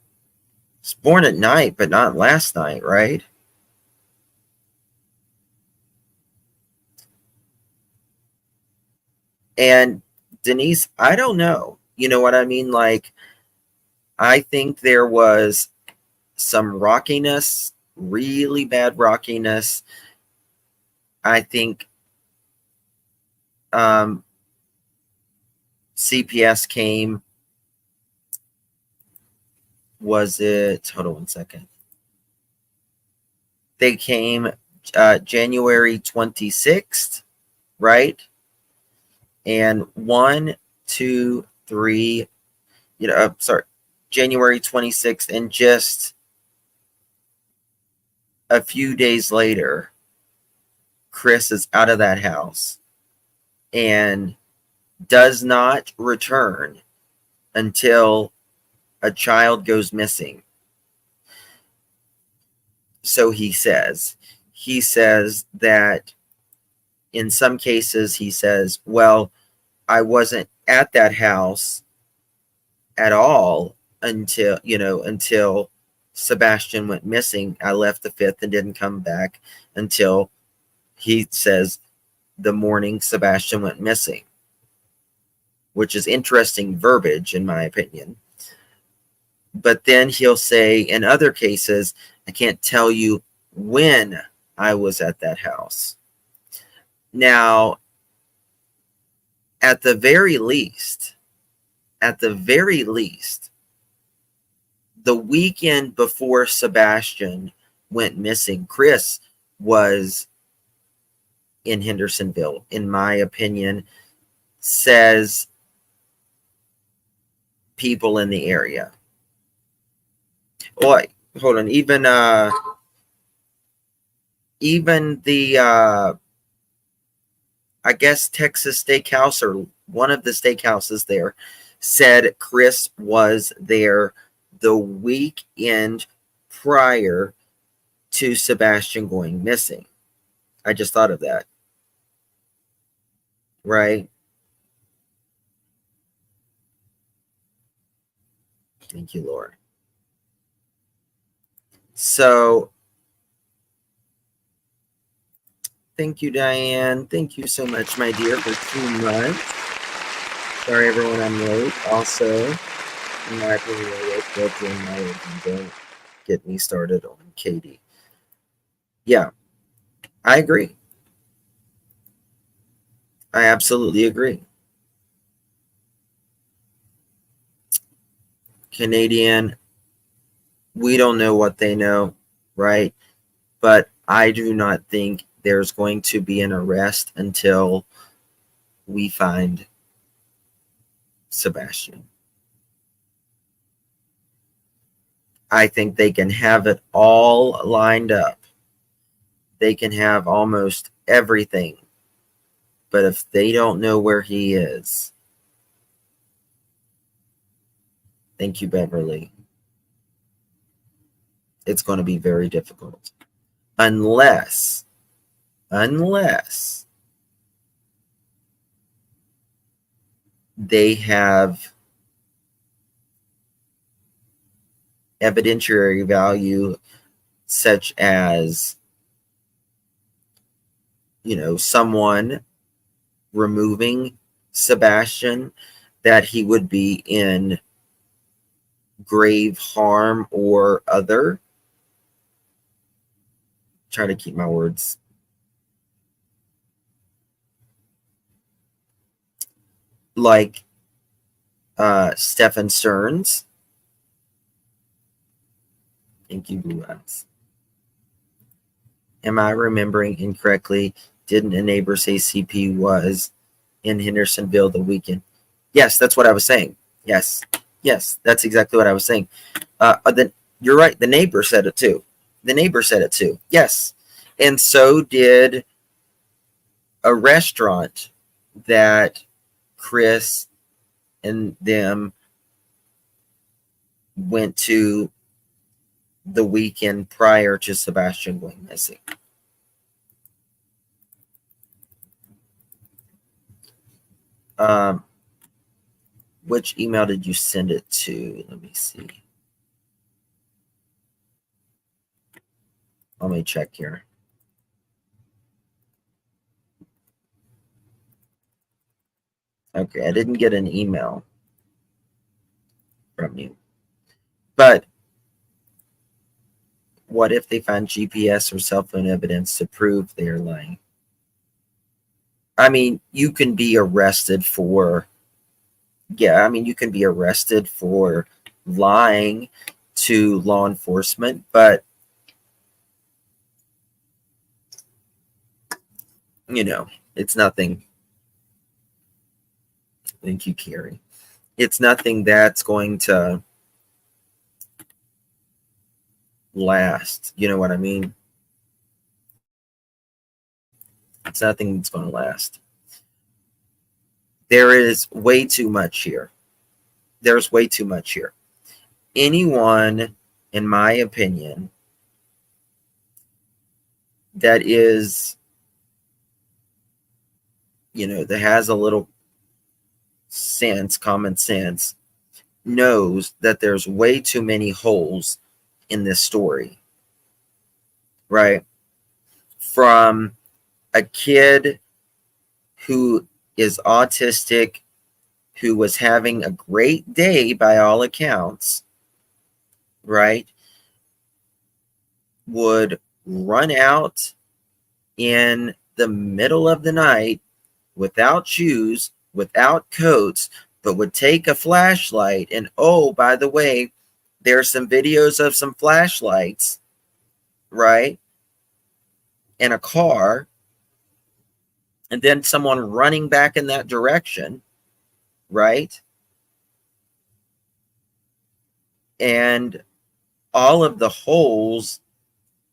it's born at night, but not last night, right? And Denise, I don't know. You know what I mean? Like, I think there was some rockiness, really bad rockiness. I think CPS came. Was it? Hold on one second. They came January 26th, right? And 1, 2, 3, January 26th, and just a few days later, Chris is out of that house and does not return until a child goes missing. So he says that in some cases, he says, well, I wasn't at that house at all until Sebastian went missing. I left the 5th and didn't come back until, he says, the morning Sebastian went missing, which is interesting verbiage in my opinion. But then he'll say in other cases, I can't tell you when I was at that house. Now, at the very least, the weekend before Sebastian went missing, Chris was in Hendersonville, in my opinion, says people in the area. Well, hold on, even the I guess Texas Steakhouse, or one of the steakhouses there, said Chris was there the weekend prior to Sebastian going missing. I just thought of that. Right? Thank you, Lord. So, thank you, Diane. Thank you so much, my dear, for 2 months. Sorry, everyone, I'm late. Also, in my opinion, don't get me started on Katie. Yeah, I agree. I absolutely agree. Canadian, we don't know what they know, right? But I do not think there's going to be an arrest until we find Sebastian. I think they can have it all lined up. They can have almost everything. But if they don't know where he is, thank you, Beverly, it's going to be very difficult. Unless they have evidentiary value, such as, someone removing Sebastian, that he would be in grave harm or other. Try to keep my words. Like Stephen Stearns. Thank you, Blue Eyes. Am I remembering incorrectly? Didn't a neighbor say CP was in Hendersonville the weekend? Yes, that's what I was saying. Yes, that's exactly what I was saying. Then you're right. The neighbor said it too. The neighbor said it too. Yes. And so did a restaurant that Chris and them went to the weekend prior to Sebastian going missing. Which email did you send it to? Let me see. Let me check here. Okay, I didn't get an email from you. But what if they find GPS or cell phone evidence to prove they are lying? I mean, you can be arrested for, you can be arrested for lying to law enforcement, but, it's nothing. Thank you, Carrie. It's nothing that's going to last. You know what I mean? It's nothing that's going to last. There is way too much here. There's way too much here. Anyone, in my opinion, that is, that has a little common sense, knows that there's way too many holes in this story, right? From a kid who is autistic, who was having a great day by all accounts, right? Would run out in the middle of the night without shoes, without coats, but would take a flashlight. And oh, by the way, there's some videos of some flashlights, right? In a car. And then someone running back in that direction, right? And all of the holes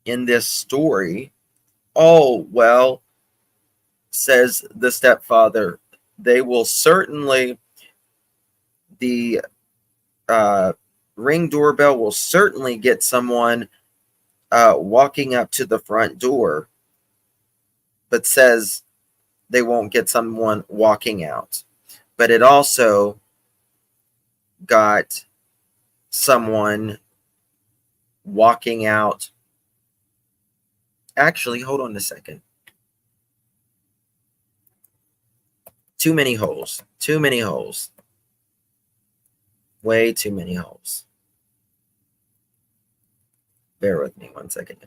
in this story, oh, well, says the stepfather, they will certainly, the Ring doorbell will certainly get someone walking up to the front door, but says they won't get someone walking out. But it also got someone walking out. Actually, hold on a second. Too many holes. Too many holes. Way too many holes. Bear with me 1 second.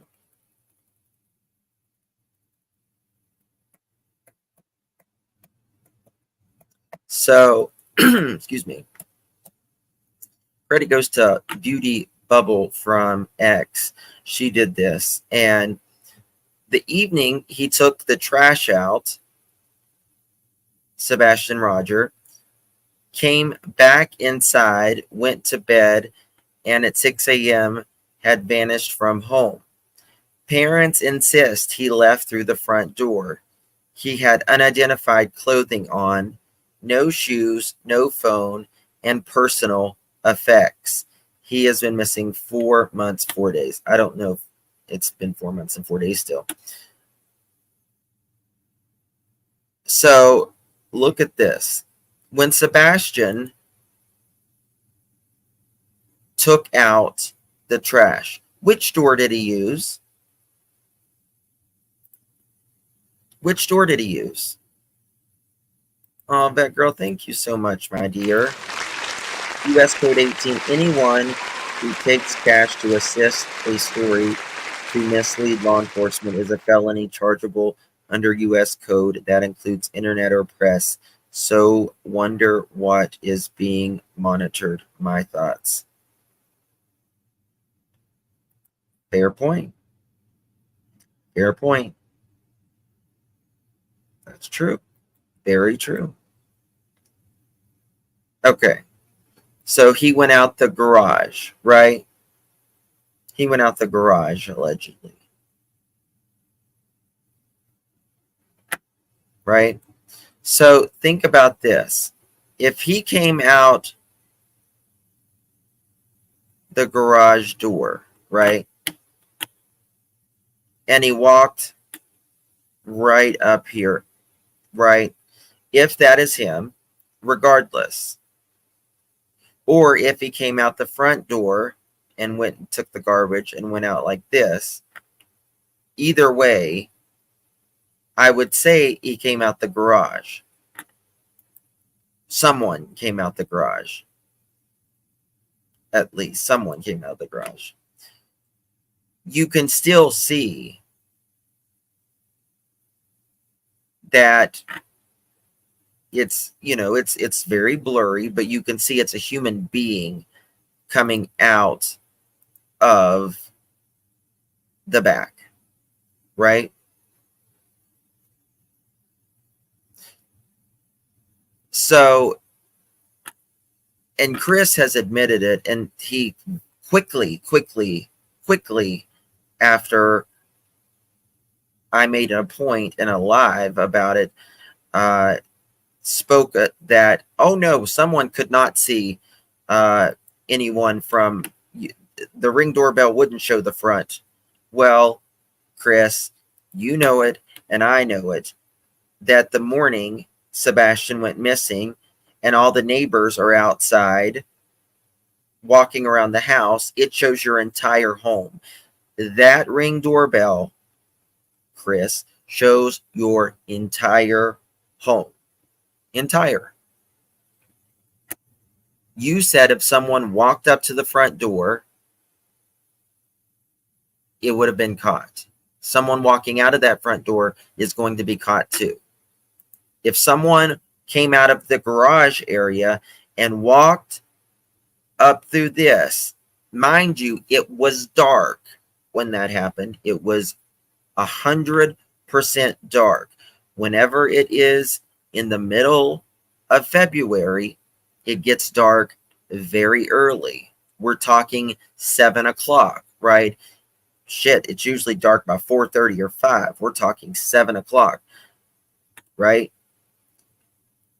So, excuse me. Credit goes to Beauty Bubble from X. She did this. And the evening he took the trash out, Sebastian Roger, came back inside, went to bed, and at 6 a.m. had vanished from home. Parents insist he left through the front door. He had unidentified clothing on, no shoes, no phone, and personal effects. He has been missing 4 months, 4 days. I don't know if it's been 4 months and 4 days still. So look at this. When Sebastian took out the trash, which door did he use? Which door did he use? Oh, Vet Girl, thank you so much, my dear. U.S. Code 18, anyone who takes cash to assist a story to mislead law enforcement is a felony chargeable under U.S. Code. That includes internet or press. So wonder what is being monitored. My thoughts. Fair point. Fair point. That's true. Very true. Okay. So he went out the garage, right? He went out the garage, allegedly. Right? So think about this. If he came out the garage door, right? And he walked right up here, right? If that is him, regardless. Or if he came out the front door and went and took the garbage and went out like this, either way, I would say he came out the garage. Someone came out the garage. At least someone came out the garage. You can still see that it's, you know, it's very blurry, but you can see it's a human being coming out of the back, right? So, and Chris has admitted it, and he quickly after I made a point in a live about it, spoke that, oh no, someone could not see anyone from the Ring doorbell wouldn't show the front. Well, Chris, you know it, and I know it, that the morning Sebastian went missing and all the neighbors are outside walking around the house, it shows your entire home. That Ring doorbell, Chris, shows your entire home. Entire. You said if someone walked up to the front door, it would have been caught. Someone walking out of that front door is going to be caught too. If someone came out of the garage area and walked up through this, mind you, it was dark when that happened. It was 100% dark. Whenever it is in the middle of February, it gets dark very early. We're talking 7 o'clock, right? Shit, it's usually dark by 4:30 or 5. We're talking 7 o'clock, right?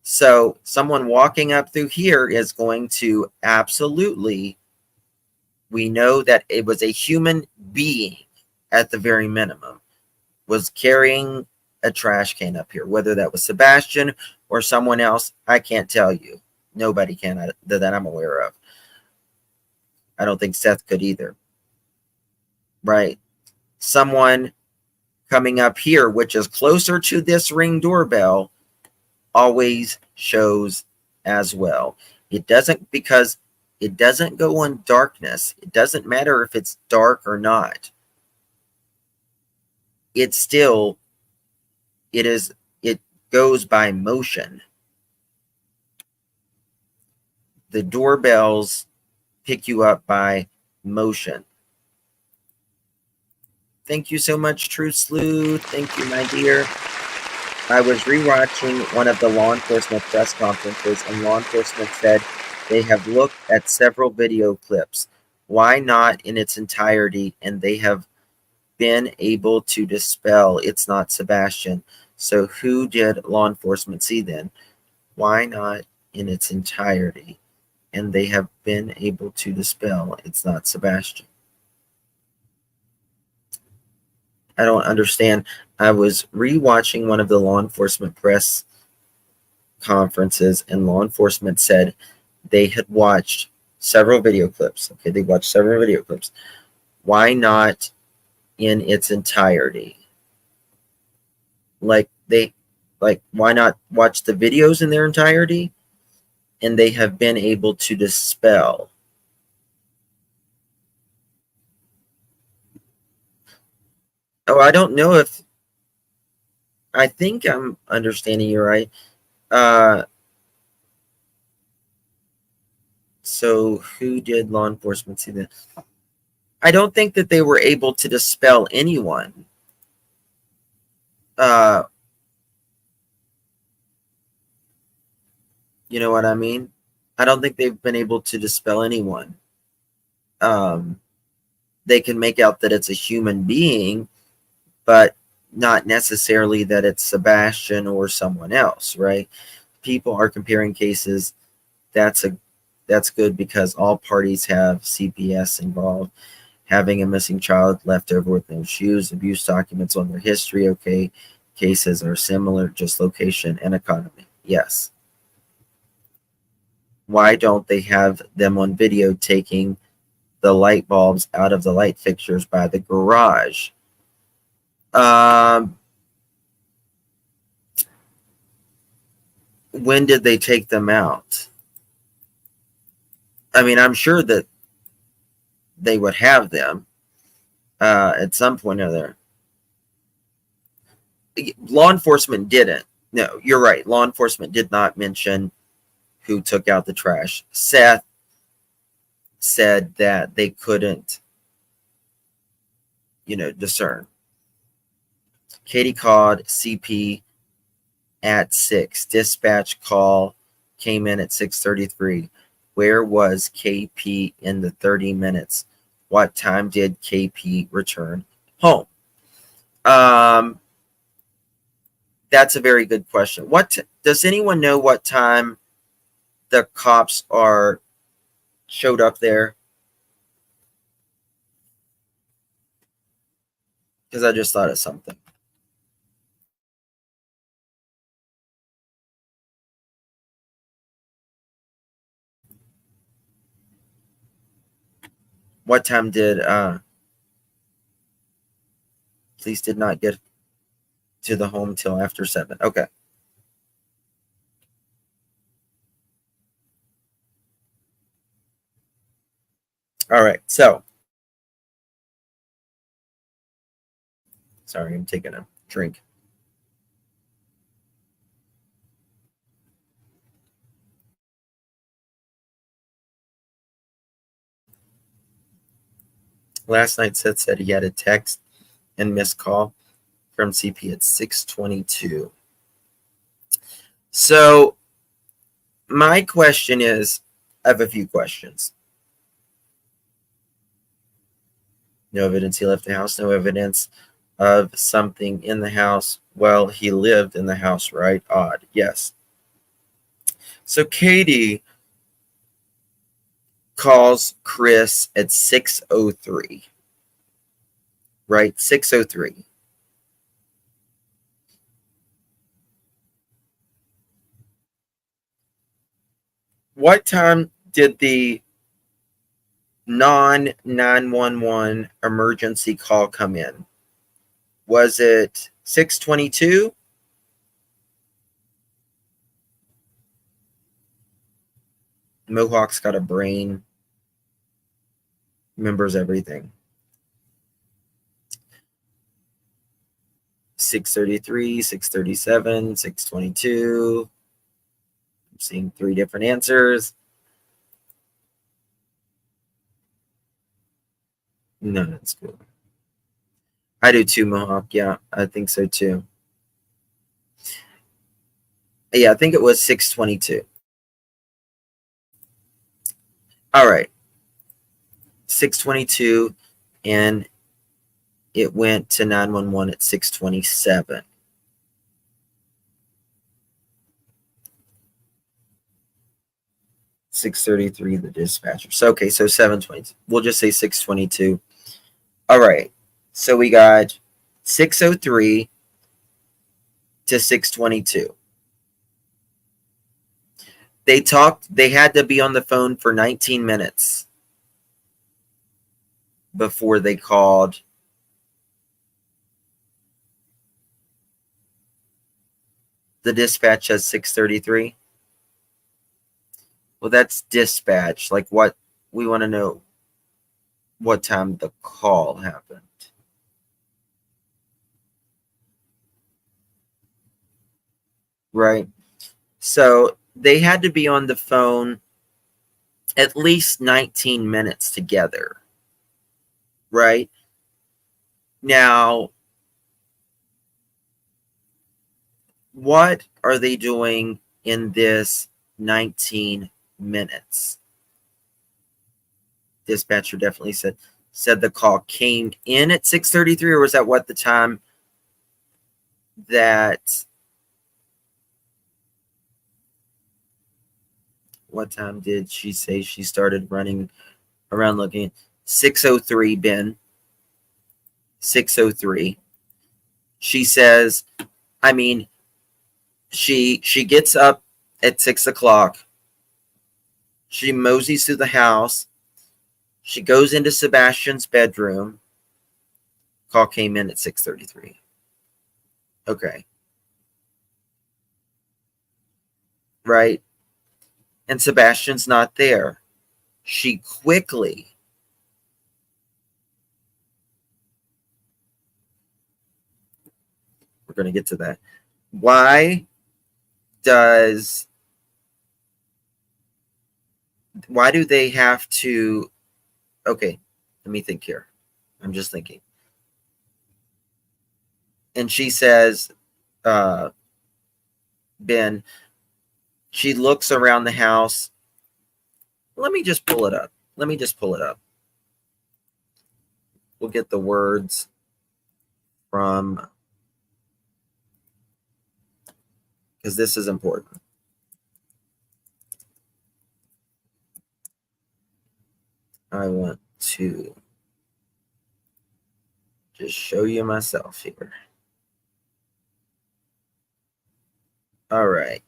So someone walking up through here is going to absolutely, we know that it was a human being at the very minimum, was carrying a trash can up here. Whether that was Sebastian or someone else, I can't tell you. Nobody can that I'm aware of. I don't think Seth could either. Right? Someone coming up here, which is closer to this Ring doorbell, always shows as well. It doesn't, because it doesn't go on darkness. It doesn't matter if it's dark or not. It still, it goes by motion. The doorbells pick you up by motion. Thank you so much, True Sleuth. Thank you, my dear. I was rewatching one of the law enforcement press conferences, and law enforcement said they have looked at several video clips. Why not in its entirety? And they have been able to dispel it's not Sebastian. So who did law enforcement see then? Why not in its entirety? And they have been able to dispel it's not Sebastian. I don't understand. I was rewatching one of the law enforcement press conferences, and law enforcement said they had watched several video clips. Okay, they watched several video clips. Why not in its entirety? Why not watch the videos in their entirety? And they have been able to dispel. Oh, I don't know if, I think I'm understanding you right. So who did law enforcement see that? I don't think that they were able to dispel anyone. You know what I mean? I don't think they've been able to dispel anyone. they can make out that it's a human being, but not necessarily that it's Sebastian or someone else, right? People are comparing cases. That's good because all parties have CPS involved. Having a missing child left over with no shoes, abuse documents on their history. Okay, cases are similar, just location and economy. Yes. Why don't they have them on video taking the light bulbs out of the light fixtures by the garage? When did they take them out? I mean, I'm sure that they would have them at some point or other. Law enforcement didn't. No, you're right. Law enforcement did not mention who took out the trash. Seth said that they couldn't, discern. Katie called CP at 6. Dispatch call came in at 6:33. Where was KP in the 30 minutes? What time did KP return home? That's a very good question. Does anyone know what time the cops showed up there? Because I just thought of something. What time did police did not get to the home till after 7? Okay. All right. So, sorry, I'm taking a drink. Last night, Seth said he had a text and missed call from CP at 6:22. So, my question is, I have a few questions. No evidence he left the house. No evidence of something in the house. Well, he lived in the house, right? Odd. Yes. So Katie calls Chris at 6:03. Right? 6:03. What time did the non-911 emergency call come in? Was it 6:22? Mohawk's got a brain, remembers everything. 6:33, 6:37, 6:22. I'm seeing 3 different answers. No, that's cool. I do too, Mohawk. Yeah, I think so too. Yeah, I think it was 6:22. All right. 6:22, and it went to 911 at 6:27. $6:33, the dispatcher. So, okay, so 7:20. We'll just say 6:22. All right. So we got 6:03 to 6:22. They had to be on the phone for 19 minutes before they called the dispatch at 6:33. Well, that's dispatch. Like, what we want to know what time the call happened. Right? So they had to be on the phone at least 19 minutes together. Right? Now, what are they doing in this 19 minutes? Dispatcher definitely said said the call came in at 6:33, or was that what the time that, what time did she say she started running around looking? 6:03, Ben. 6:03. She says, I mean, she gets up at 6 o'clock. She moseys through the house. She goes into Sebastian's bedroom. Call came in at 6:33. Okay. Right? And Sebastian's not there. She quickly we're going to get to that. Why do they have to, okay, let me think here. I'm just thinking. And she says, Ben, she looks around the house. Let me just pull it up. We'll get the words from, because this is important. I want to just show you myself here. All right.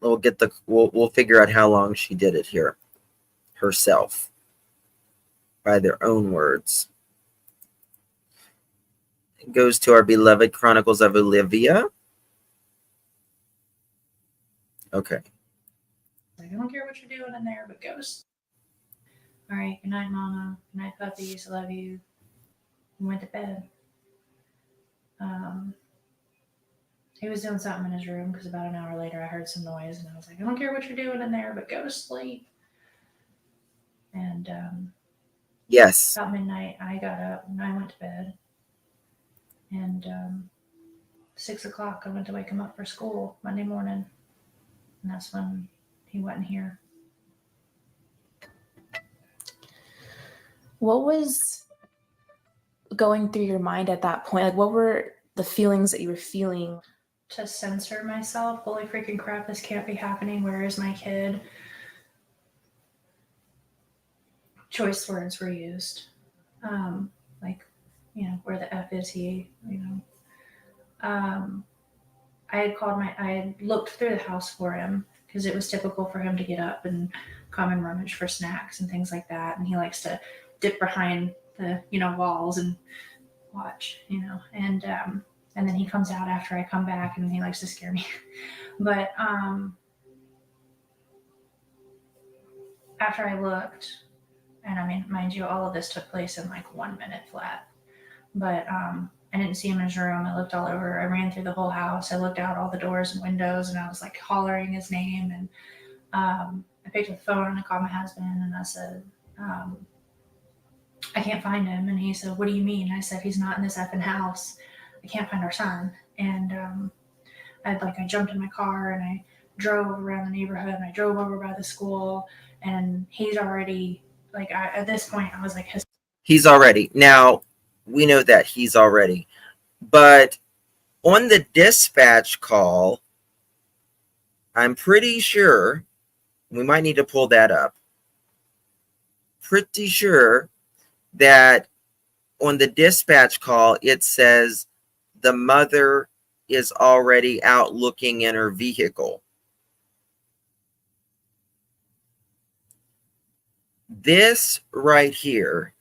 We'll figure out how long she did it here herself by their own words. It goes to our beloved Chronicles of Olivia. Okay. I don't care what you're doing in there, but go. All right. Good night, Mama. Good night, puppies. Love you. And went to bed. He was doing something in his room because about an hour later I heard some noise and I was like, I don't care what you're doing in there, but go to sleep. And yes, about midnight I got up and I went to bed. And 6 o'clock I went to wake him up for school Monday morning. And that's when he wasn't here. What was going through your mind at that point? Like, what were the feelings that you were feeling? To censor myself. Holy freaking crap, this can't be happening. Where is my kid? Choice words were used. Like, where the F is he? I had looked through the house for him because it was typical for him to get up and come and rummage for snacks and things like that. And he likes to dip behind the, walls and watch, and then he comes out after I come back and he likes to scare me. But after I looked, and I mean, mind you, all of this took place in like 1 minute flat. But I didn't see him in his room. I looked all over. I ran through the whole house. I looked out all the doors and windows, and I was like hollering his name. And I picked up the phone and I called my husband and I said, I can't find him. And he said, what do you mean? I said, he's not in this effing house. I can't find our son. And I jumped in my car and I drove around the neighborhood and I drove over by the school, and he's already at this point I was like, he's already. Now we know that he's already, but on the dispatch call, I'm pretty sure we might need to pull that up. Pretty sure that on the dispatch call, it says the mother is already out looking in her vehicle. This right here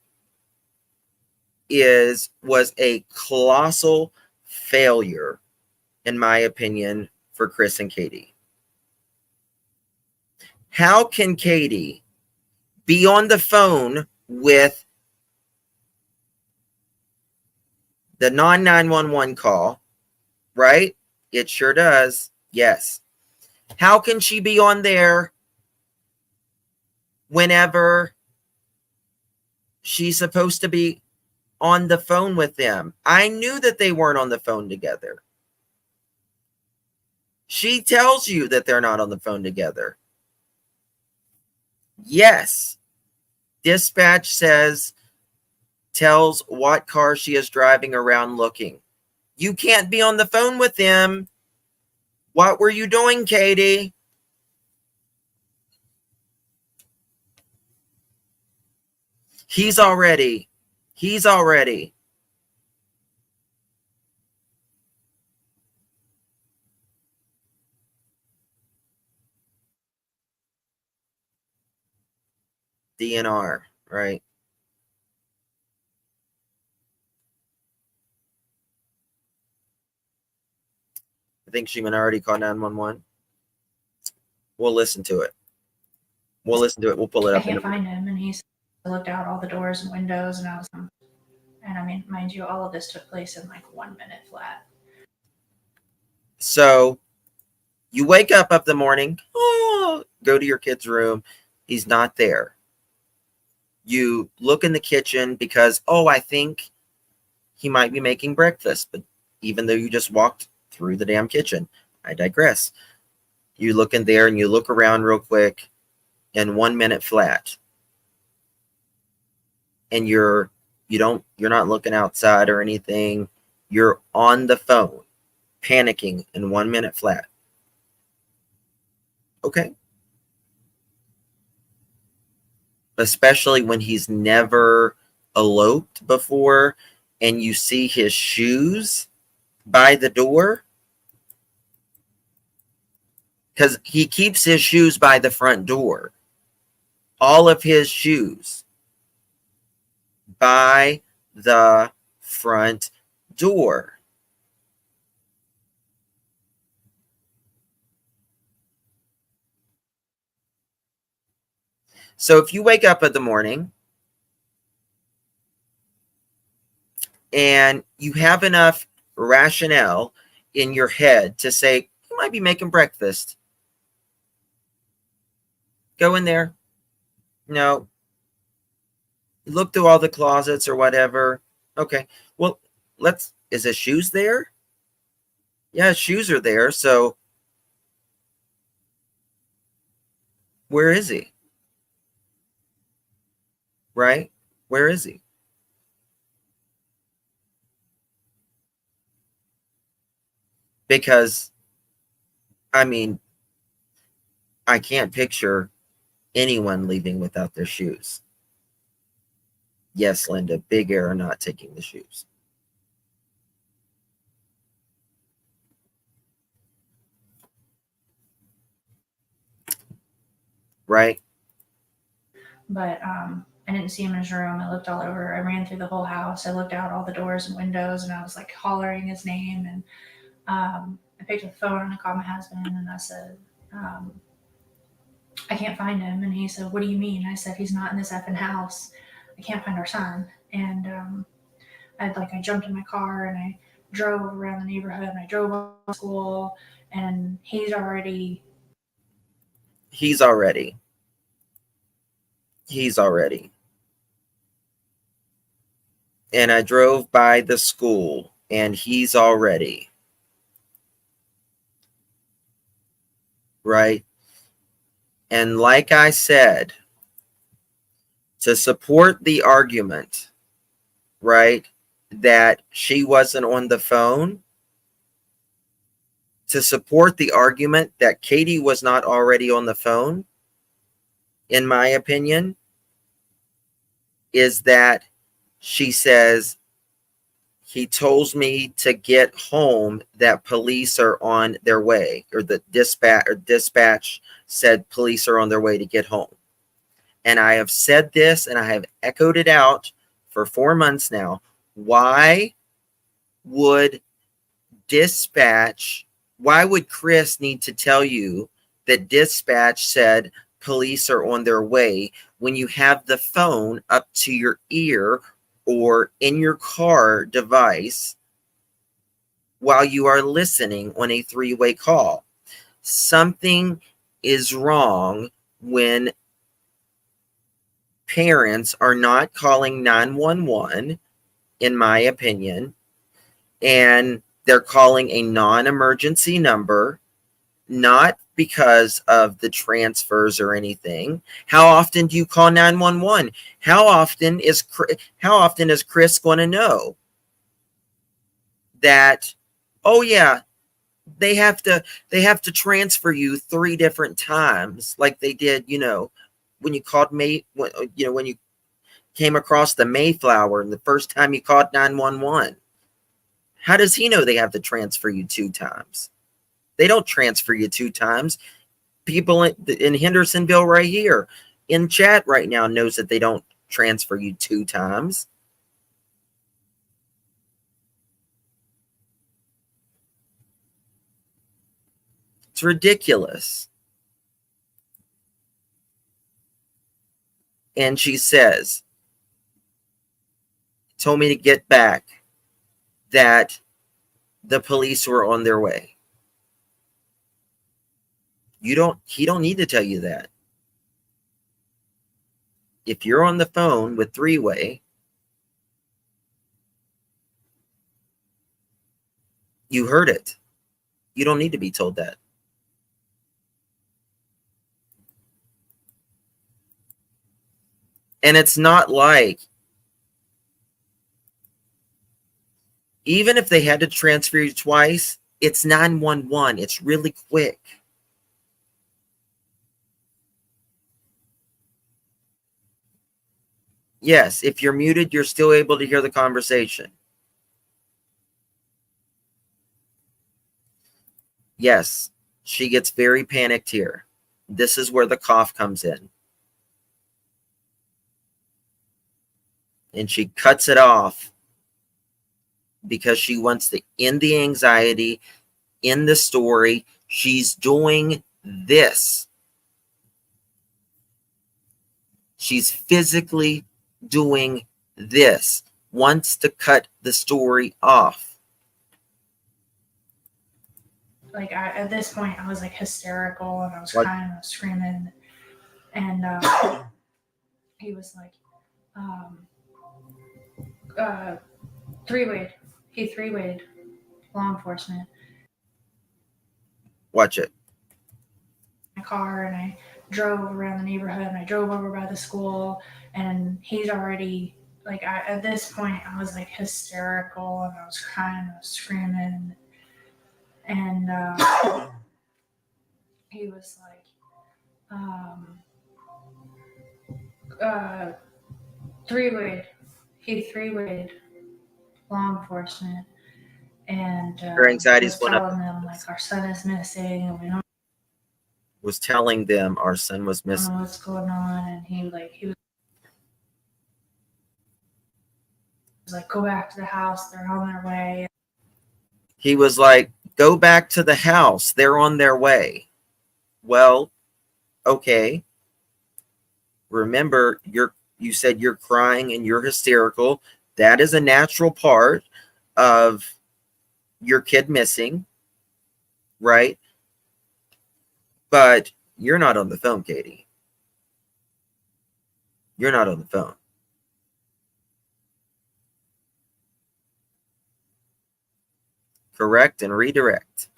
was a colossal failure, in my opinion, for Chris and Katie. How can Katie be on the phone with the 911 call, right? It sure does. Yes. How can she be on there whenever she's supposed to be on the phone with them? I knew that they weren't on the phone together. She tells you that they're not on the phone together. Yes. Dispatch tells what car she is driving around looking. You can't be on the phone with them. What were you doing, Katie? He's already. DNR, right? I think she already called 911. We'll listen to it. We'll pull it I up. can't find him, and he's looked out all the doors and windows, and and I mean, mind you, all of this took place in like 1 minute flat. So you wake up the morning, go to your kid's room. He's not there. You look in the kitchen because, I think he might be making breakfast. But even though you just walked through the damn kitchen, I digress. You look in there and you look around real quick, and 1 minute flat. And you're not looking outside or anything. You're on the phone, panicking in 1 minute flat. Okay. Especially when he's never eloped before and you see his shoes by the door. Because he keeps his shoes by the front door. All of his shoes by the front door. So if you wake up in the morning and you have enough rationale in your head to say, you might be making breakfast, go in there. No. Look through all the closets or whatever. Okay. Well, is his shoes there? Yeah, his shoes are there. So where is he? Right? Where is he? Because, I mean, I can't picture anyone leaving without their shoes. Yes, Linda, big error not taking the shoes. Right? But I didn't see him in his room. I looked all over. I ran through the whole house. I looked out all the doors and windows, and I was like hollering his name. And I picked up the phone and I called my husband, and I said, I can't find him. And he said, what do you mean? I said, he's not in this effing house. I can't find our son. And I jumped in my car and I drove around the neighborhood and I drove off to school, and he's already. And I drove by the school and he's already. Right? And like I said, to support the argument, right, that she wasn't on the phone, to support the argument that Katie was not already on the phone, in my opinion, is that she says, he told me to get home that police are on their way, or the dispatch said police are on their way to get home. And I have said this and I have echoed it out for 4 months now. Why would Chris need to tell you that dispatch said police are on their way when you have the phone up to your ear or in your car device while you are listening on a three-way call? Something is wrong when parents are not calling 911, in my opinion, and they're calling a non-emergency number, not because of the transfers or anything. How often do you call 911? How often is Chris going to know that, oh yeah, they have to transfer you 3 different times, like they did, when you called when you came across the Mayflower and the first time you called 911. How does he know they have to transfer you 2 times? They don't transfer you 2 times. People in Hendersonville right here in chat right now knows that they don't transfer you 2 times. It's ridiculous. And she says, told me to get back, that the police were on their way. He don't need to tell you that. If you're on the phone with three-way, you heard it. You don't need to be told that. And it's not like, even if they had to transfer you twice, it's 911. It's really quick. Yes, if you're muted, you're still able to hear the conversation. Yes, she gets very panicked here. This is where the cough comes in. And she cuts it off because she wants to end the anxiety in the story. She's doing this. She's physically doing this. Wants to cut the story off. Like at this point, I was like hysterical and I was crying and I was screaming. And he was like, three-wayed. He three-wayed law enforcement. Watch it. My car, and I drove around the neighborhood and I drove over by the school, and he's already like, at this point I was like hysterical and I was crying and I was screaming. And he was like, three-wayed. He three-wayed law enforcement, and Her anxiety's was going up. telling them like our son is missing and we don't Was telling them our son was missing. know what's going on. And he was like, go back to the house, they're on their way. He was like, go back to the house, they're on their way. Well, okay. Remember, you said you're crying and you're hysterical. That is a natural part of your kid missing, right? But you're not on the phone, Katie. You're not on the phone. Correct and redirect.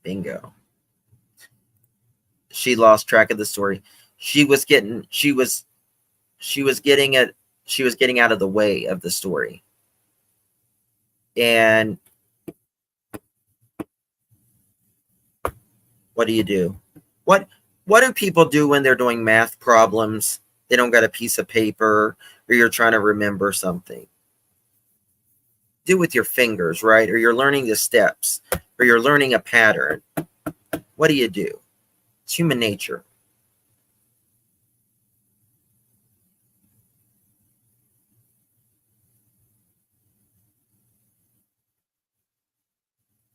Bingo. She lost track of the story. She was getting out of the way of the story. And what do you do? What do people do when they're doing math problems? They don't got a piece of paper, or you're trying to remember something. Do with your fingers, right? Or you're learning the steps, or you're learning a pattern. What do? It's human nature.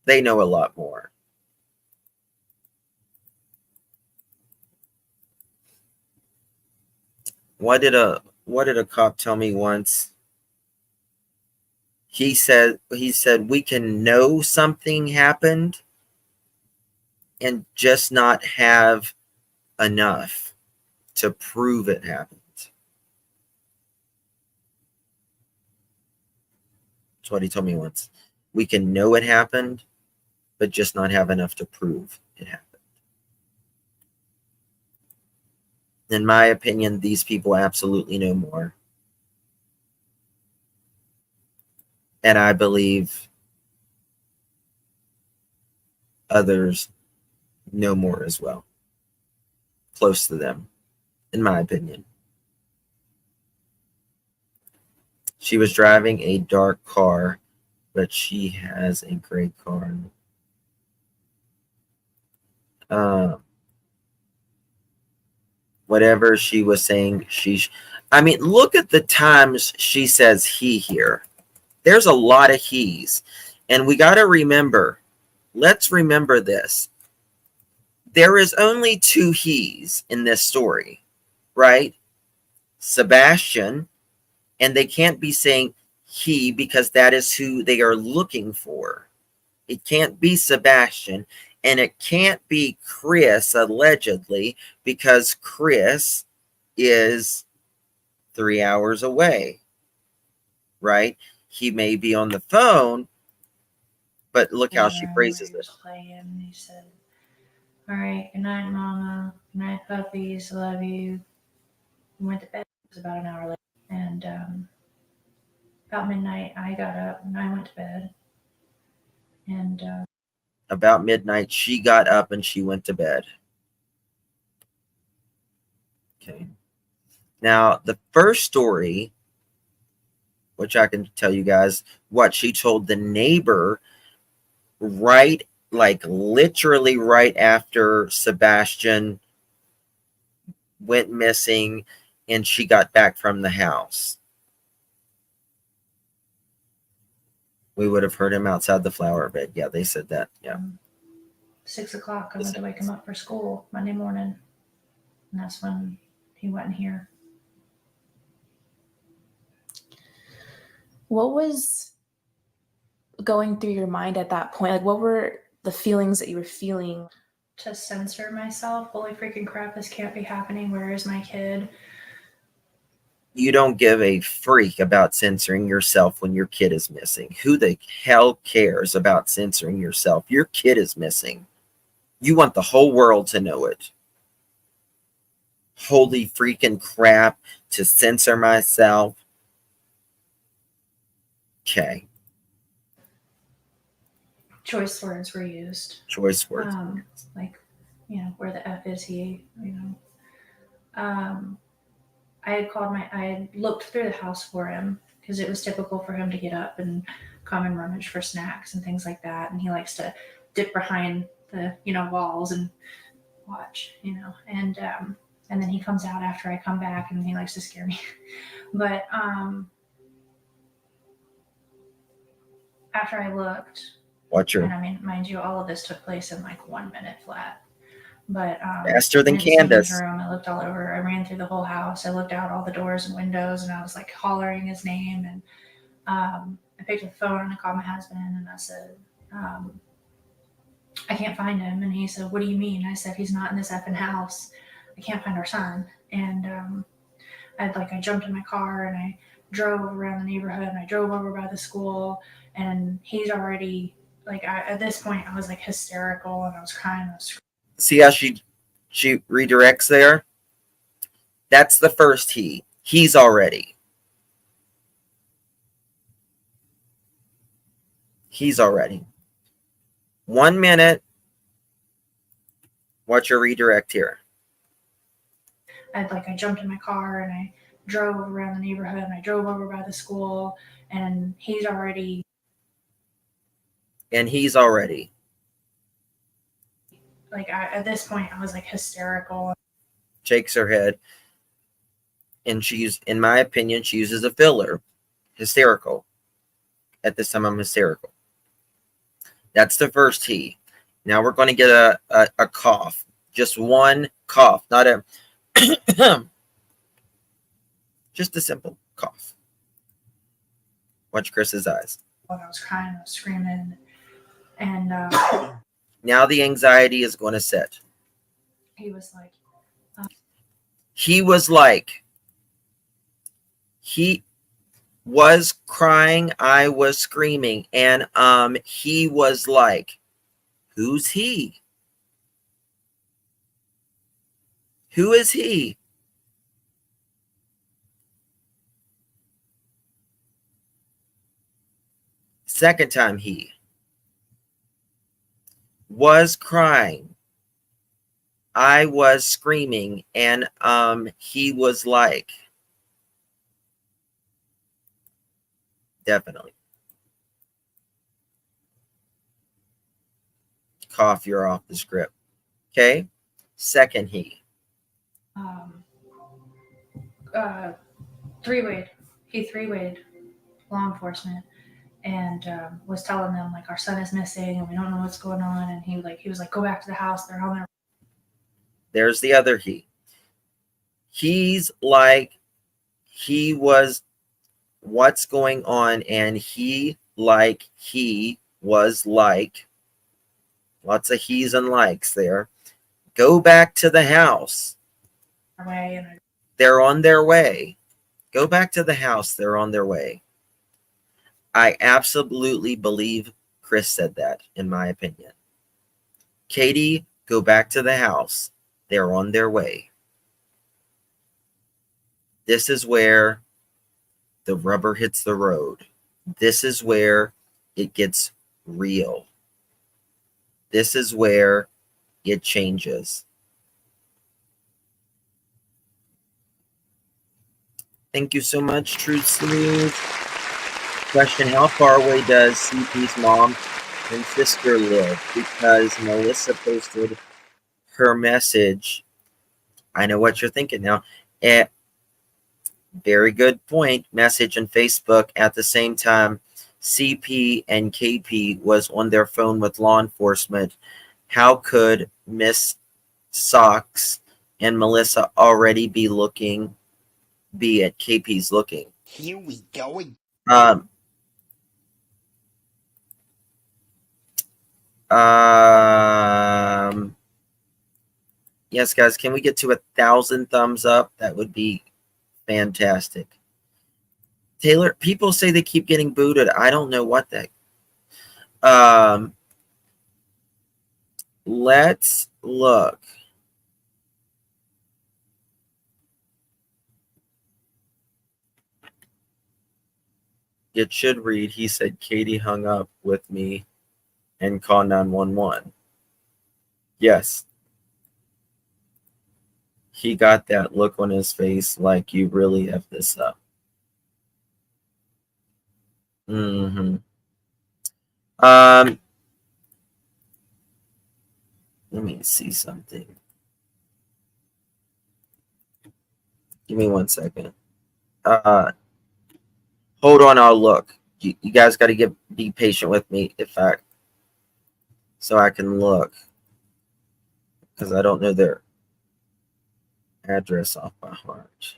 They know a lot more. What did a cop tell me once? He said we can know something happened and just not have enough to prove it happened. That's what he told me once. We can know it happened, but just not have enough to prove it happened. In my opinion, these people absolutely know more. And I believe others know more as well. Close to them, in my opinion. She was driving a dark car, but she has a gray car. Whatever she was saying, I mean, look at the times she says he here. There's a lot of he's. And we got to remember, let's remember this. There is only two he's in this story, right? Sebastian, and they can't be saying he because that is who they are looking for. It can't be Sebastian, and it can't be Chris, allegedly, because Chris is 3 hours away, right? He may be on the phone, but look how she phrases it. He said, "All right, good night, Mama. Good night, puppies. Love you." We went to bed. It was about an hour later. And about midnight, I got up and I went to bed. And about midnight, she got up and she went to bed. Okay. Now, the first story, which I can tell you guys, what she told the neighbor right, like literally right after Sebastian went missing and she got back from the house. We would have heard him outside the flower bed. Yeah, they said that. Yeah. 6 o'clock, I went to wake him up for school Monday morning. And that's when he wasn't here. What was going through your mind at that point? Like, what were the feelings that you were feeling? To censor myself. Holy freaking crap, this can't be happening. Where is my kid? You don't give a freak about censoring yourself when your kid is missing. Who the hell cares about censoring yourself? Your kid is missing. You want the whole world to know it. Holy freaking crap, to censor myself. Okay. Choice words were used. Choice words. Like, where the F is he? I had looked through the house for him because it was typical for him to get up and come and rummage for snacks and things like that. And he likes to dip behind the, walls and watch, and then he comes out after I come back and he likes to scare me. But after I looked, and mind you, all of this took place in like 1 minute flat. But faster than Candace. Room, I looked all over. I ran through the whole house. I looked out all the doors and windows, and I was like hollering his name. And I picked up the phone and I called my husband, and I said, "I can't find him." And he said, "What do you mean?" I said, "He's not in this effing house. I can't find our son." And I jumped in my car and I drove around the neighborhood and I drove over by the school, and he's already at this point I was like hysterical and I was crying. I was screaming. See how she redirects there? That's the first he. He's already. He's already. 1 minute. Watch your redirect here. I jumped in my car and I drove around the neighborhood and I drove over by the school, and he's already. And he's already. At this point, I was like hysterical. Shakes her head. And in my opinion, she uses a filler. Hysterical. At this time, I'm hysterical. That's the first he. Now we're going to get a cough. Just one cough. Not a... just a simple cough. Watch Chris's eyes. I was crying. I was screaming. And... now the anxiety is going to set. He was like, he was crying, I was screaming, and he was like, Who's he? Who is he? Second time, he was crying. I was screaming, and he was like, definitely. Cough, you're off the script. Okay. Second, he. Three-wayed. He three-wayed law enforcement and was telling them like our son is missing and we don't know what's going on. And he was like, go back to the house. They're on their. There's the other he. He's like, he was, what's going on, and he was like, lots of he's and likes there. Go back to the house. Way and They're on their way. Go back to the house. They're on their way. I absolutely believe Chris said that, in my opinion. Katie, go back to the house. They're on their way. This is where the rubber hits the road. This is where it gets real. This is where it changes. Thank you so much, Truth Smooth. Question: how far away does CP's mom and sister live? Because Melissa posted her message. I know what you're thinking now. Very good point. Message on Facebook at the same time. CP and KP was on their phone with law enforcement. How could Miss Socks and Melissa already be at KP's looking? Here we go. Yes, guys, can we get to 1,000 thumbs up? That would be fantastic. Taylor, people say they keep getting booted. I don't know what that. Let's look. It should read, he said Katie hung up with me and called 911. Yes. He got that look on his face like you really have this up. Mm-hmm. Let me see something. Give me 1 second. Hold on, I'll look. You guys got to be patient with me so I can look, because I don't know their address off by heart.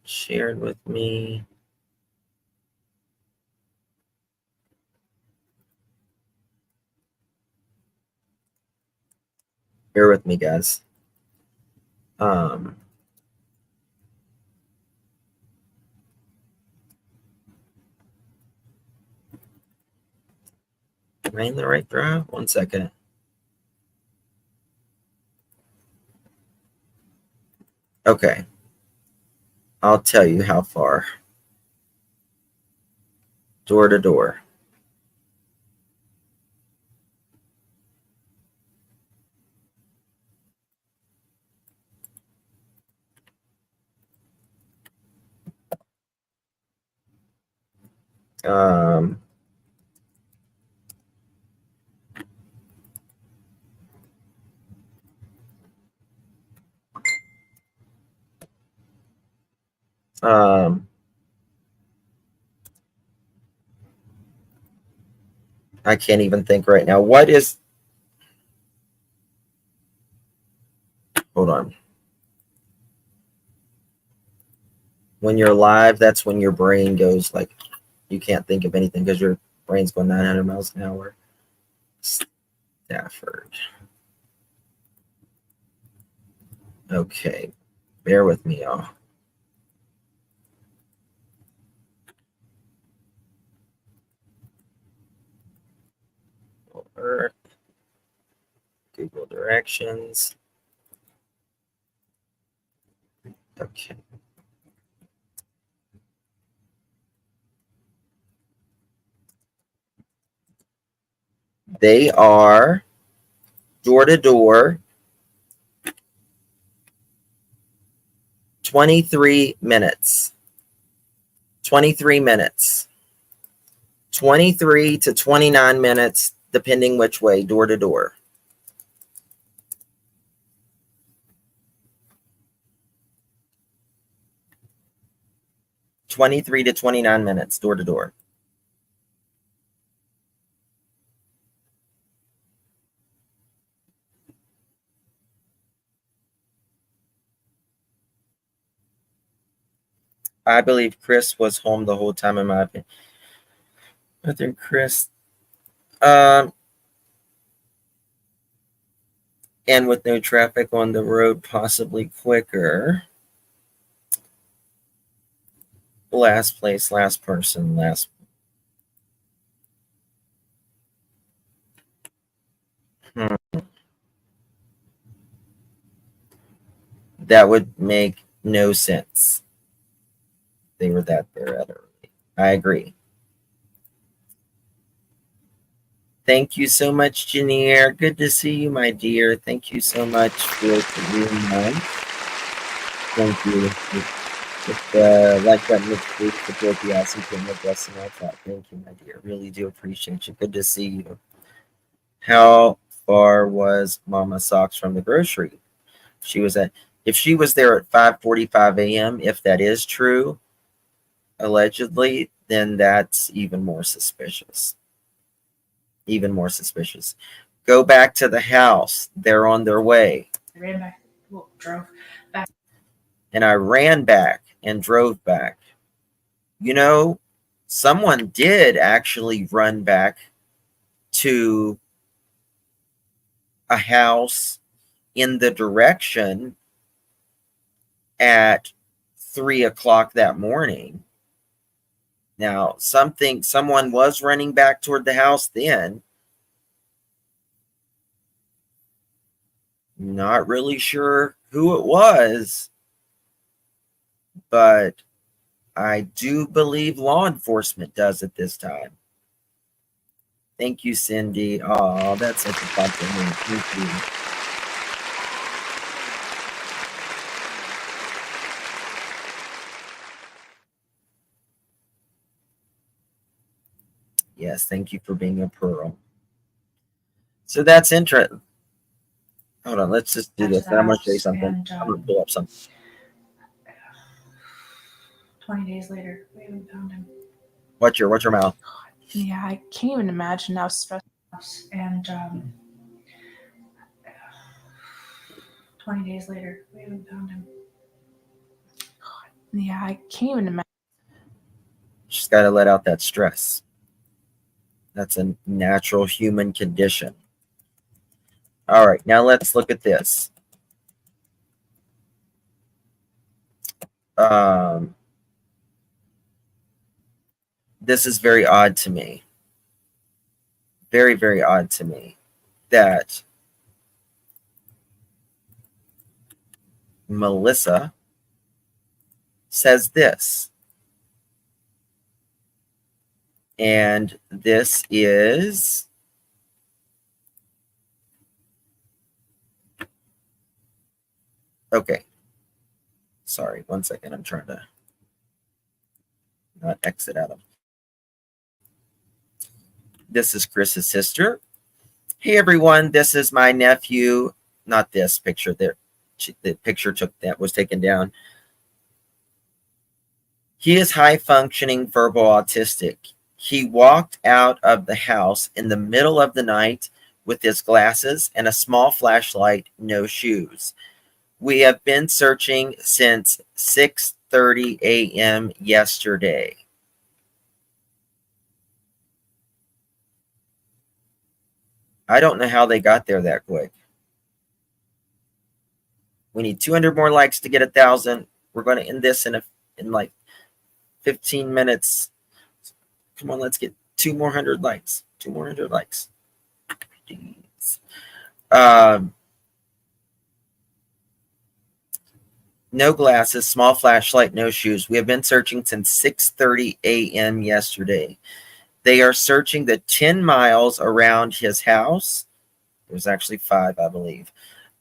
Shared with me. Bear with me, guys. Am I in the right drive? 1 second. Okay. I'll tell you how far. Door to door. I can't even think right now. What is... Hold on. When you're live, that's when your brain goes like, you can't think of anything because your brain's going 900 miles an hour. Stafford. Okay. Bear with me, y'all. Earth, Google directions. Okay. They are door to door, 23 minutes. 23 minutes. 23 to 29 minutes, depending which way, door to door. $23 to 29 minutes, door to door. I believe Chris was home the whole time, in my opinion. I think Chris, and with no traffic on the road, possibly quicker. Last place, last person, last. That would make no sense. They were that early. I agree. Thank you so much, Janier. Good to see you, my dear. Thank you so much for being on. Thank you. Like button, it's free to support the awesome channel. Blessing our thought. Thank you, my dear. Really do appreciate you. Good to see you. How far was Mama Socks from the grocery? If she was there at 5:45 a.m., if that is true, allegedly, then that's even more suspicious. Even more suspicious. Go back to the house. They're on their way. I ran back, drove back. And I ran back and drove back. You know, someone did actually run back to a house in the direction at 3 o'clock that morning. Now, someone was running back toward the house then. Not really sure who it was, but I do believe law enforcement does at this time. Thank you, Cindy. Oh, that's such a compliment. Thank you. Yes, thank you for being a pearl. So that's interesting. Hold on, let's just do this. I'm going to show you something. And, I'm going to pull up something. 20 days later, we haven't found him. What's your mouth? Yeah, I can't even imagine how stressful. And 20 days later, we haven't found him. Yeah, I can't even imagine. She's got to let out that stress. That's a natural human condition. All right, now let's look at this. This is very odd to me. Very, very odd to me that Melissa says this. And this is okay. Sorry, 1 second. I'm trying to not exit out of. This is Chris's sister. Hey everyone, this is my nephew. Not this picture there. The picture that was taken down. He is high functioning verbal autistic. He walked out of the house in the middle of the night with his glasses and a small flashlight, no shoes. We have been searching since 6:30 a.m. yesterday. I don't know how they got there that quick. We need 200 more likes to get 1,000. We're going to end this in like 15 minutes. Come on, let's get 200 more likes. 200 more likes. Jeez. No glasses, small flashlight, no shoes. We have been searching since 6:30 a.m. yesterday. They are searching the 10 miles around his house. There's actually 5, I believe.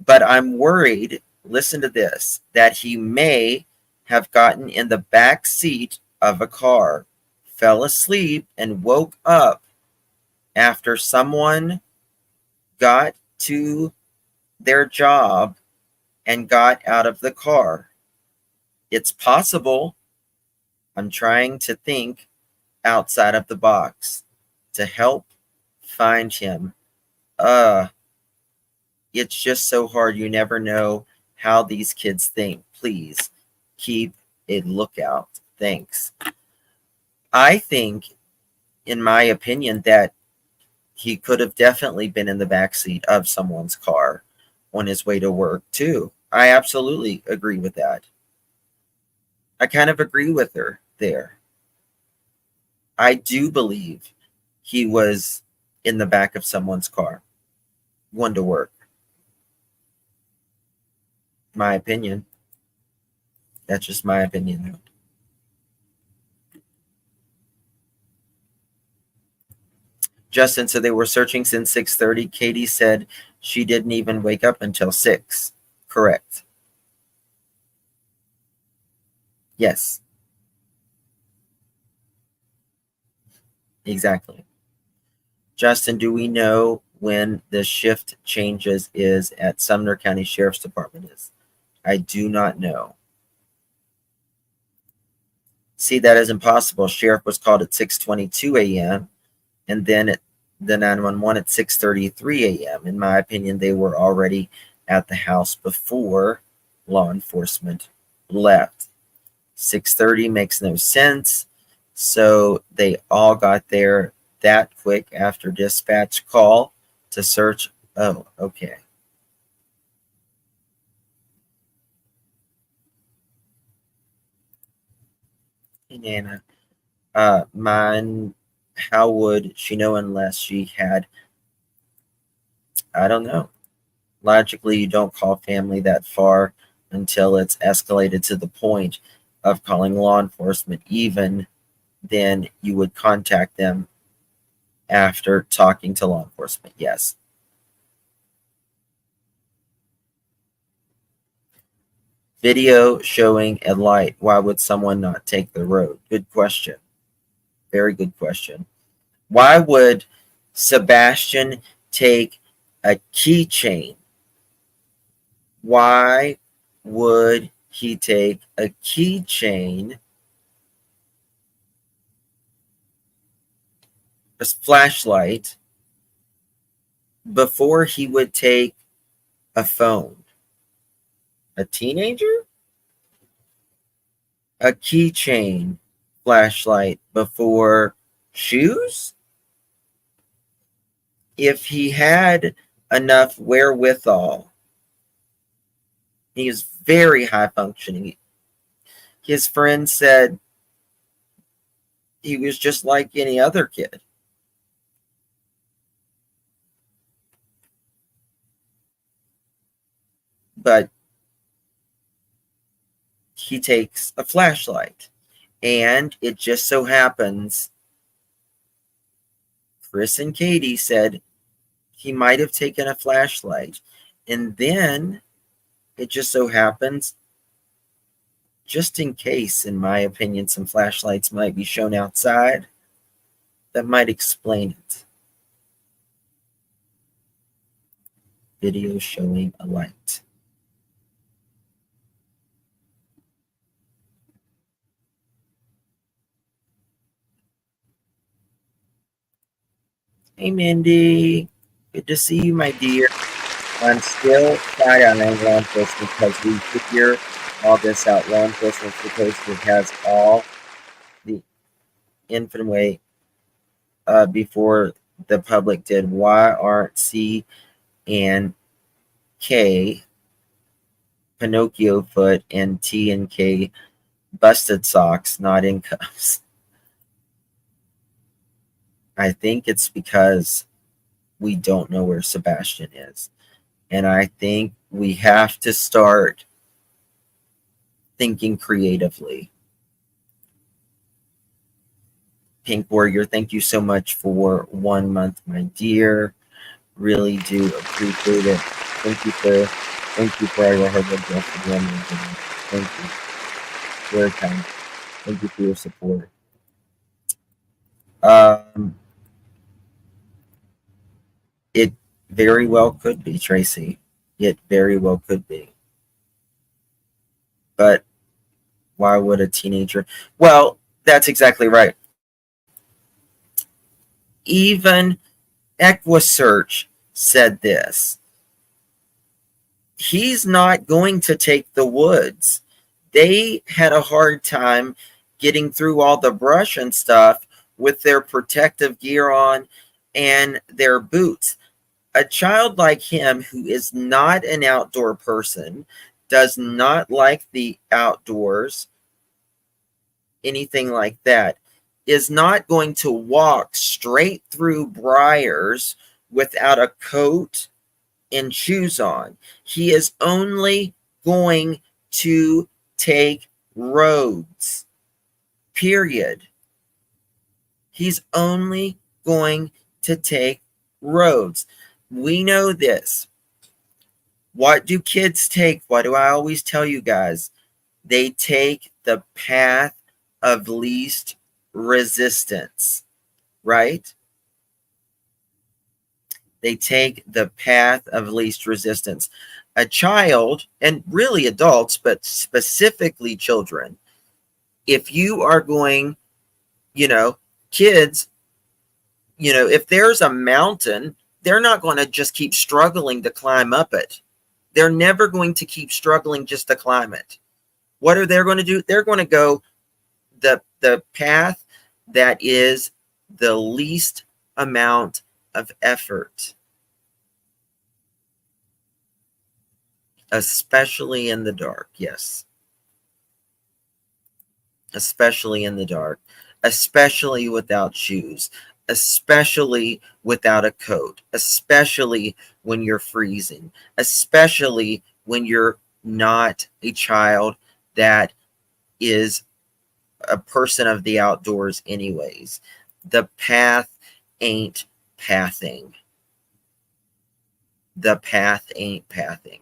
But I'm worried, listen to this, that he may have gotten in the back seat of a car, fell asleep, and woke up after someone got to their job and got out of the car. It's possible. I'm trying to think outside of the box to help find him. It's just so hard. You never know how these kids think. Please keep a lookout. Thanks. I think, in my opinion, that he could have definitely been in the backseat of someone's car on his way to work too. I absolutely agree with that. I kind of agree with her there. I do believe he was in the back of someone's car, going to work. My opinion. That's just my opinion, though. Justin said they were searching since 6:30. Katie said she didn't even wake up until 6. Correct. Yes. Exactly. Justin, do we know when the shift changes is at Sumner County Sheriff's Department is? I do not know. See, that is impossible. Sheriff was called at 6:22 a.m. and then at the 911 at 6:33 a.m. In my opinion, they were already at the house before law enforcement left. 6:30 makes no sense. So they all got there that quick after dispatch call to search. Oh, okay. Hey, Nana. Mine, how would she know unless she had, I don't know. Logically, you don't call family that far until it's escalated to the point of calling law enforcement. Even then, you would contact them after talking to law enforcement. Yes. Video showing a light. Why would someone not take the road? Good question. Very good question. Why would Sebastian take a keychain? Why would he take a keychain, a flashlight, before he would take a phone? A teenager? A keychain, flashlight before shoes? If he had enough wherewithal, he is very high functioning. His friend said he was just like any other kid. But he takes a flashlight. And it just so happens, Chris and Katie said he might have taken a flashlight. And then it just so happens, just in case, in my opinion, some flashlights might be shown outside, that might explain it. Video showing a light. Hey, Mindy. Good to see you, my dear. I'm still side-eyeing law enforcement because we figure all this out. Law enforcement supposedly has all the infinite way before the public did. Why aren't C and K Pinocchio foot and T and K busted socks, not in cuffs. I think it's because we don't know where Sebastian is. And I think we have to start thinking creatively. Pink Warrior, thank you so much for 1 month, my dear. Really do appreciate it. Thank you for all your hard work yesterday. Thank you. Very kind. Thank you for your support. It very well could be, Tracy. It very well could be. But why would a teenager? Well, that's exactly right. Even EquiSearch said this. He's not going to take the woods. They had a hard time getting through all the brush and stuff with their protective gear on and their boots. A child like him, who is not an outdoor person, does not like the outdoors, anything like that, is not going to walk straight through briars without a coat and shoes on. He is only going to take roads, period. He's only going to take roads. We know this. What do kids take? What do I always tell you guys? They take the path of least resistance, right? They take the path of least resistance. A child, and really adults, but specifically children, if you are going, kids, if there's a mountain, they're not going to just keep struggling to climb up it. They're never going to keep struggling just to climb it. What are they going to do? They're going to go the path that is the least amount of effort, especially in the dark. Yes. Especially in the dark, especially without shoes, especially without a coat, especially when you're freezing, especially when you're not a child that is a person of the outdoors anyways. The path ain't pathing. The path ain't pathing.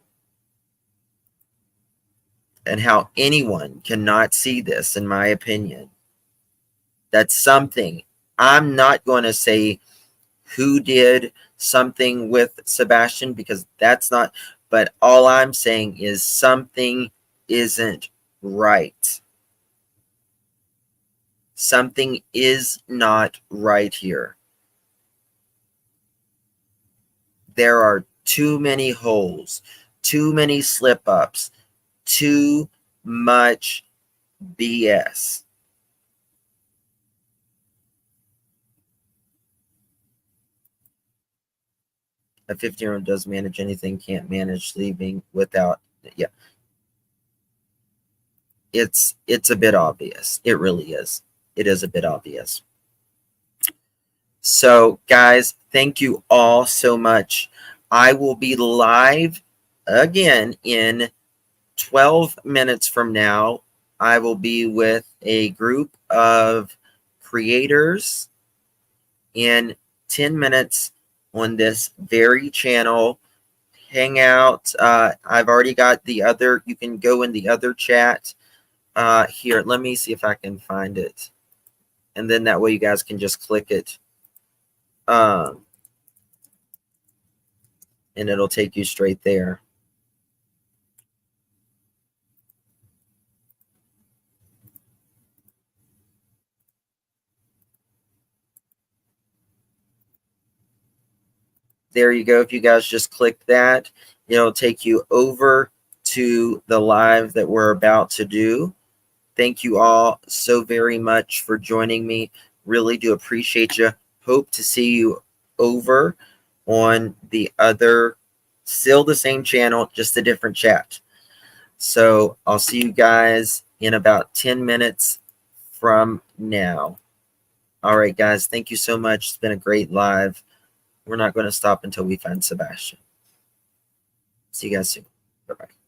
And how anyone cannot see this, in my opinion, that's something. I'm not going to say who did something with Sebastian, because that's not, but all I'm saying is something isn't right. Something is not right here. There are too many holes, too many slip-ups, too much BS. A 15-year-old does manage anything, can't manage leaving without, yeah. It's a bit obvious. It really is. It is a bit obvious. So, guys, thank you all so much. I will be live again in 12 minutes from now. I will be with a group of creators in 10 minutes on this very channel. Hang out. I've already got the other. You can go in the other chat. Here, let me see if I can find it. And then that way you guys can just click it. And it'll take you straight there. There you go. If you guys just click that, it'll take you over to the live that we're about to do. Thank you all so very much for joining me. Really do appreciate you. Hope to see you over on the other, still the same channel, just a different chat. So I'll see you guys in about 10 minutes from now. All right, guys, thank you so much. It's been a great live. We're not going to stop until we find Sebastian. See you guys soon. Bye-bye.